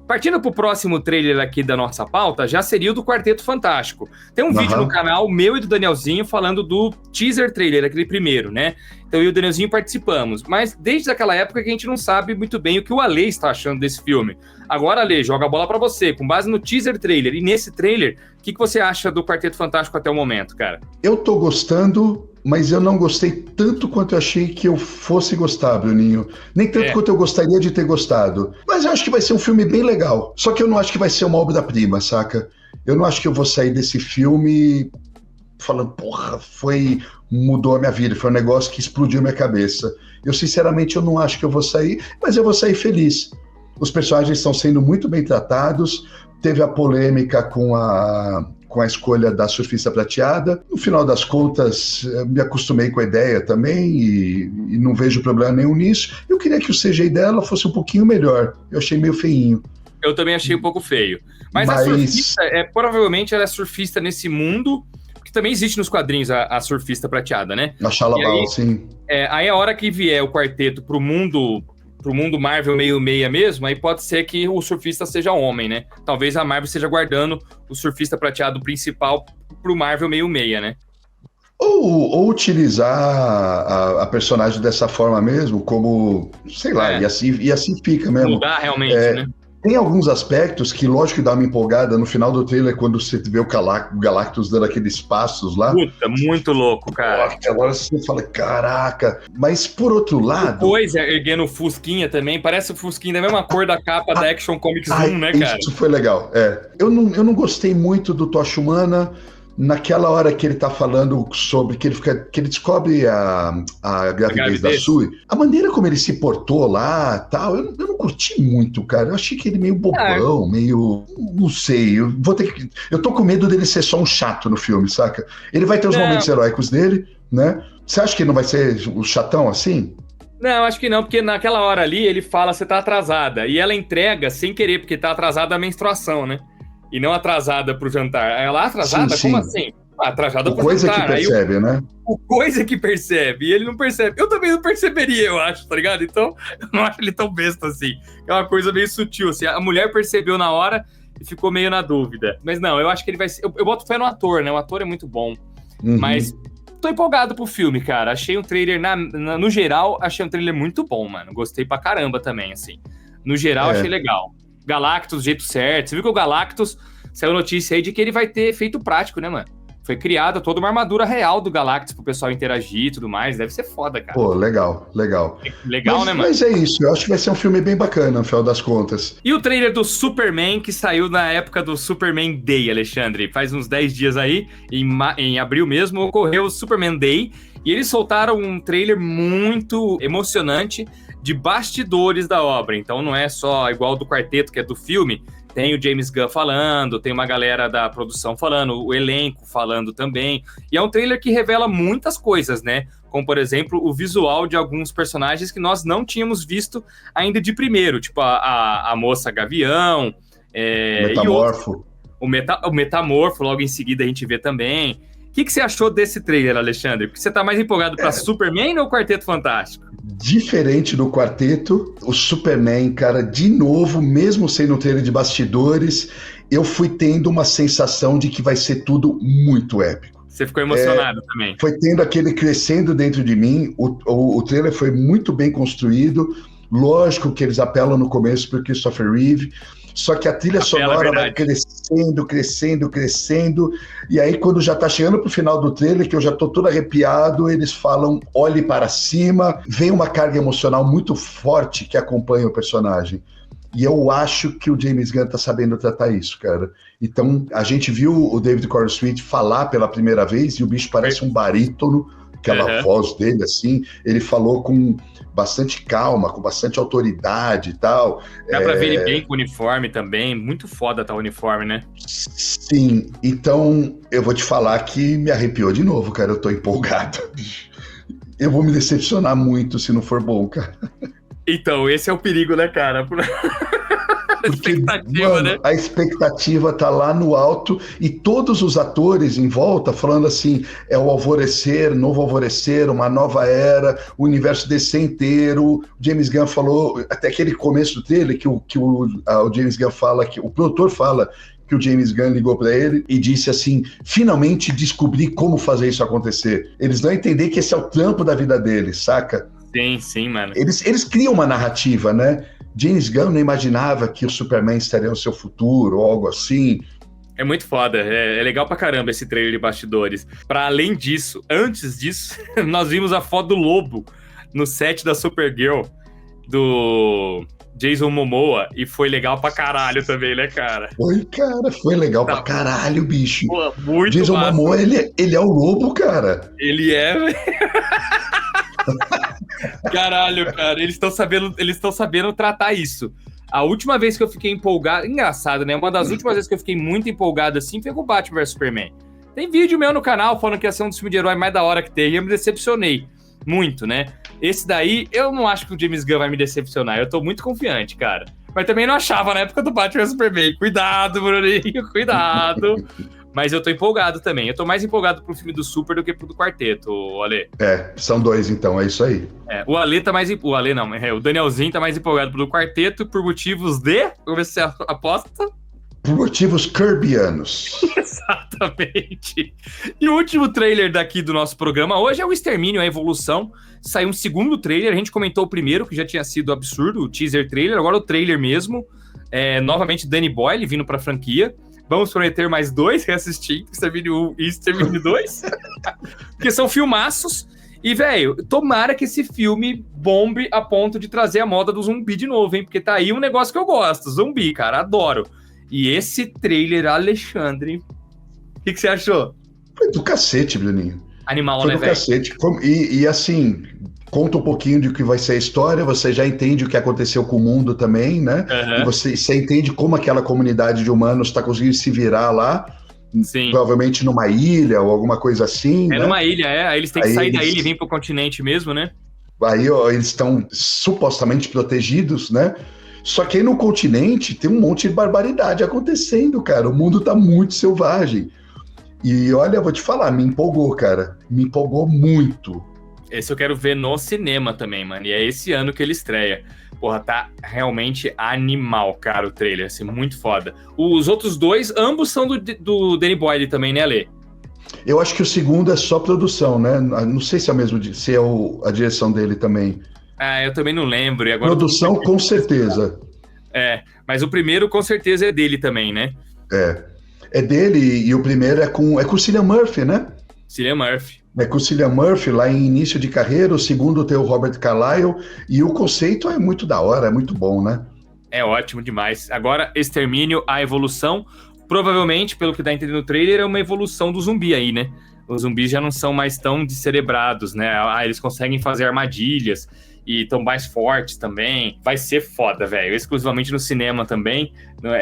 Partindo pro próximo trailer aqui da nossa pauta, já seria o do Quarteto Fantástico. Tem um vídeo no canal, meu e do Danielzinho, falando do teaser trailer, aquele primeiro, né? Então eu e o Danielzinho participamos. Mas desde aquela época que a gente não sabe muito bem o que o Ale está achando desse filme. Agora, Ale, joga a bola pra você. Com base no teaser trailer e nesse trailer, o que você acha do Quarteto Fantástico até o momento, cara? Eu tô gostando, mas eu não gostei tanto quanto eu achei que eu fosse gostar, Bruninho. Nem tanto quanto eu gostaria de ter gostado. Mas eu acho que vai ser um filme bem legal. Só que eu não acho que vai ser uma obra-prima, saca? Eu não acho que eu vou sair desse filme falando, porra, mudou a minha vida, foi um negócio que explodiu minha cabeça. Eu, sinceramente, eu não acho que eu vou sair, mas eu vou sair feliz. Os personagens estão sendo muito bem tratados. Teve a polêmica com a escolha da Surfista Prateada. No final das contas, me acostumei com a ideia também e não vejo problema nenhum nisso. Eu queria que o CGI dela fosse um pouquinho melhor. Eu achei meio feinho. Eu também achei um pouco feio. Mas a surfista, provavelmente ela é surfista nesse mundo, que também existe nos quadrinhos a Surfista Prateada, né? Na Xalabal, sim. Aí a hora que vier o quarteto pro mundo Marvel meio meia mesmo, aí pode ser que o surfista seja homem, né? Talvez a Marvel esteja guardando o surfista prateado principal pro Marvel meio meia, né? Ou utilizar a personagem dessa forma mesmo, como, sei lá, e assim fica mesmo. Mudar realmente, né? Tem alguns aspectos que, lógico, que dá uma empolgada no final do trailer, quando você vê o Galactus dando aqueles passos lá. Puta, muito louco, cara. Agora você fala, caraca. Mas, por outro lado... Depois, erguendo o Fusquinha também, parece o Fusquinha da mesma cor da capa da Action Comics 1, né, cara? Isso foi legal, Eu não gostei muito do Tocha Humana. Naquela hora que ele tá falando sobre que ele descobre a gravidez da Sui, a maneira como ele se portou lá, tal, eu não curti muito, cara. Eu achei que ele meio bobão, meio, não sei, eu tô com medo dele ser só um chato no filme, saca? Ele vai ter os momentos heróicos dele, né? Você acha que ele não vai ser o chatão assim? Não, acho que não, porque naquela hora ali ele fala, você tá atrasada, e ela entrega sem querer, porque tá atrasada a menstruação, né? E não atrasada pro jantar. Ela atrasada? Sim. Como assim? Atrasada pro coisa jantar. Que percebe, né? O coisa que percebe. E ele não percebe. Eu também não perceberia, eu acho, tá ligado? Então, eu não acho ele tão besta assim. É uma coisa meio sutil, assim. A mulher percebeu na hora e ficou meio na dúvida. Mas não, eu acho que ele vai ser... Eu boto fé no ator, né? O ator é muito bom. Mas tô empolgado pro filme, cara. Achei um trailer, no geral, achei um trailer muito bom, mano. Gostei pra caramba também, assim. No geral, achei legal. Galactus, do jeito certo. Você viu que o Galactus saiu notícia aí de que ele vai ter efeito prático, né, mano? Foi criada toda uma armadura real do Galactus pro pessoal interagir e tudo mais. Deve ser foda, cara. Pô, legal. Legal, né, mano? Mas é isso. Eu acho que vai ser um filme bem bacana, no final das contas. E o trailer do Superman, que saiu na época do Superman Day, Alexandre. Faz uns 10 dias aí, em abril mesmo, ocorreu o Superman Day. E eles soltaram um trailer muito emocionante de bastidores da obra. Então não é só igual do quarteto, que é do filme. Tem o James Gunn falando, tem uma galera da produção falando, o elenco falando também. E é um trailer que revela muitas coisas, né? Como, por exemplo, o visual de alguns personagens que nós não tínhamos visto ainda de primeiro. Tipo a moça Gavião. Metamorfo. O Metamorfo, logo em seguida a gente vê também. O que você achou desse trailer, Alexandre? Porque você tá mais empolgado pra Superman ou Quarteto Fantástico? Diferente do quarteto, o Superman, cara, de novo, mesmo sendo um trailer de bastidores, eu fui tendo uma sensação de que vai ser tudo muito épico. Você ficou emocionado também. Foi tendo aquele crescendo dentro de mim, o trailer foi muito bem construído, lógico que eles apelam no começo pro Christopher Reeve, só que a trilha sonora vai crescendo, e aí quando já tá chegando pro final do trailer, que eu já tô todo arrepiado, eles falam, olhe para cima, vem uma carga emocional muito forte que acompanha o personagem. E eu acho que o James Gunn tá sabendo tratar isso, cara. Então, a gente viu o David Corenswet falar pela primeira vez, e o bicho parece um barítono, aquela voz dele, assim, ele falou com bastante calma, com bastante autoridade e tal. Dá pra ver ele bem com o uniforme também, muito foda tá o uniforme, né? Sim, então eu vou te falar que me arrepiou de novo, cara, eu tô empolgado. Eu vou me decepcionar muito se não for bom, cara. Então, esse é o perigo, né, cara? Porque, mano, né? A expectativa tá lá no alto e todos os atores em volta falando assim, é o alvorecer, novo alvorecer, uma nova era, o universo DC inteiro. O James Gunn falou, até aquele começo do trailer, que o James Gunn fala, que o produtor fala que o James Gunn ligou para ele e disse assim, finalmente descobri como fazer isso acontecer. Eles vão entender que esse é o trampo da vida deles, saca? Sim, mano. Eles criam uma narrativa, né? James Gunn não imaginava que o Superman estaria no seu futuro ou algo assim. É muito foda, é legal pra caramba esse trailer de bastidores. Pra além disso, antes disso, nós vimos a foto do Lobo no set da Supergirl, do Jason Momoa, e foi legal pra caralho também, né, cara? Foi legal pra caralho, bicho. Pô, muito Jason massa. Momoa, ele é o Lobo, cara. Ele é, velho. Caralho, cara, eles estão sabendo tratar isso. A última vez que eu fiquei empolgado, engraçado, né? Uma das últimas vezes que eu fiquei muito empolgado assim foi com o Batman vs Superman. Tem vídeo meu no canal falando que ia ser um dos filmes de herói mais da hora que tem, e eu me decepcionei muito, né? Esse daí, eu não acho que o James Gunn vai me decepcionar, eu tô muito confiante, cara. Mas também não achava na época do Batman vs Superman. Cuidado, Bruninho, cuidado. Mas eu tô empolgado também. Eu tô mais empolgado pro filme do Super do que pro do Quarteto, Ale. São dois, então, é isso aí. O Ale tá mais... O Ale não, o Danielzinho tá mais empolgado pro do Quarteto por motivos de... Vamos ver se você aposta. Por motivos kirbianos. Exatamente. E o último trailer daqui do nosso programa hoje é o Extermínio, a Evolução. Saiu um segundo trailer, a gente comentou o primeiro, que já tinha sido absurdo, o teaser trailer, agora o trailer mesmo. Novamente Danny Boyle vindo pra franquia. Vamos prometer mais 2 reassistir, Extermínio 1 e Extermínio 2. Porque são filmaços. E, velho, tomara que esse filme bombe a ponto de trazer a moda do zumbi de novo, hein? Porque tá aí um negócio que eu gosto, zumbi, cara, adoro. E esse trailer, Alexandre, o que você achou? Foi do cacete, Bruninho. Animal, foi né, velho? Foi do cacete. E assim... Conta um pouquinho de que vai ser a história, você já entende o que aconteceu com o mundo também, né? Uhum. E você entende como aquela comunidade de humanos está conseguindo se virar lá. Sim. Provavelmente numa ilha ou alguma coisa assim. É, né? Numa ilha, Aí eles têm que sair da ilha e vir pro continente mesmo, né? Aí eles estão supostamente protegidos, né? Só que aí no continente tem um monte de barbaridade acontecendo, cara. O mundo tá muito selvagem. E olha, eu vou te falar, me empolgou, cara. Me empolgou muito. Esse eu quero ver no cinema também, mano. E é esse ano que ele estreia. Porra, tá realmente animal, cara, o trailer. Assim, muito foda. Os outros dois, ambos são do Danny Boyle também, né, Ale? Eu acho que o segundo é só produção, né? Não sei se é o mesmo, se é a direção dele também. Eu também não lembro. E agora produção, com certeza. Mas o primeiro, com certeza, é dele também, né? É dele, e o primeiro é com o Cillian Murphy, né? Cillian Murphy. É com o Cillian Murphy, lá em início de carreira, o segundo tem o Robert Carlyle, e o conceito é muito da hora, é muito bom, né? É ótimo demais. Agora, Extermínio, a Evolução, provavelmente, pelo que dá a entender no trailer, é uma evolução do zumbi aí, né? Os zumbis já não são mais tão descerebrados, né? Eles conseguem fazer armadilhas e estão mais fortes também. Vai ser foda, velho. Exclusivamente no cinema também.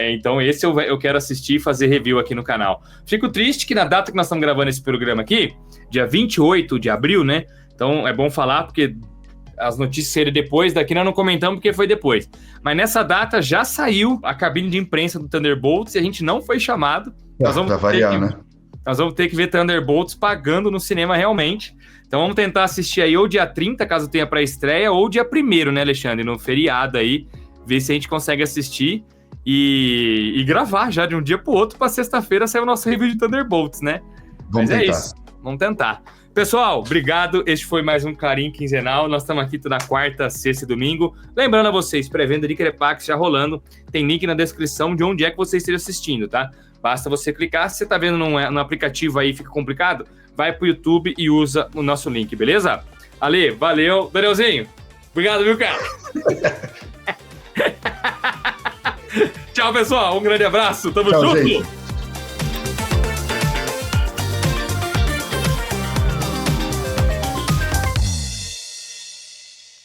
Então esse eu quero assistir e fazer review aqui no canal. Fico triste que na data que nós estamos gravando esse programa aqui, dia 28 de abril, né? Então é bom falar porque as notícias serem depois, daqui nós não comentamos porque foi depois. Mas nessa data já saiu a cabine de imprensa do Thunderbolts e a gente não foi chamado. Pra variar, né? Nós vamos ter que ver Thunderbolts pagando no cinema realmente. Então vamos tentar assistir aí ou dia 30, caso tenha pré-estreia, ou dia 1º, né, Alexandre? No feriado aí, ver se a gente consegue assistir e gravar já de um dia pro outro, pra sexta-feira sair o nosso review de Thunderbolts, né? Vamos tentar. É isso, vamos tentar. Pessoal, obrigado. Este foi mais um Clarim Quinzenal. Nós estamos aqui toda quarta, sexta e domingo. Lembrando a vocês, pré-venda de Crepax já rolando. Tem link na descrição de onde é que você esteja assistindo, tá? Basta você clicar. Se você tá vendo no aplicativo aí, fica complicado, vai pro YouTube e usa o nosso link, beleza? Ale, valeu. Danielzinho, obrigado, viu, cara? Tchau, pessoal. Um grande abraço. Tamo junto. Gente.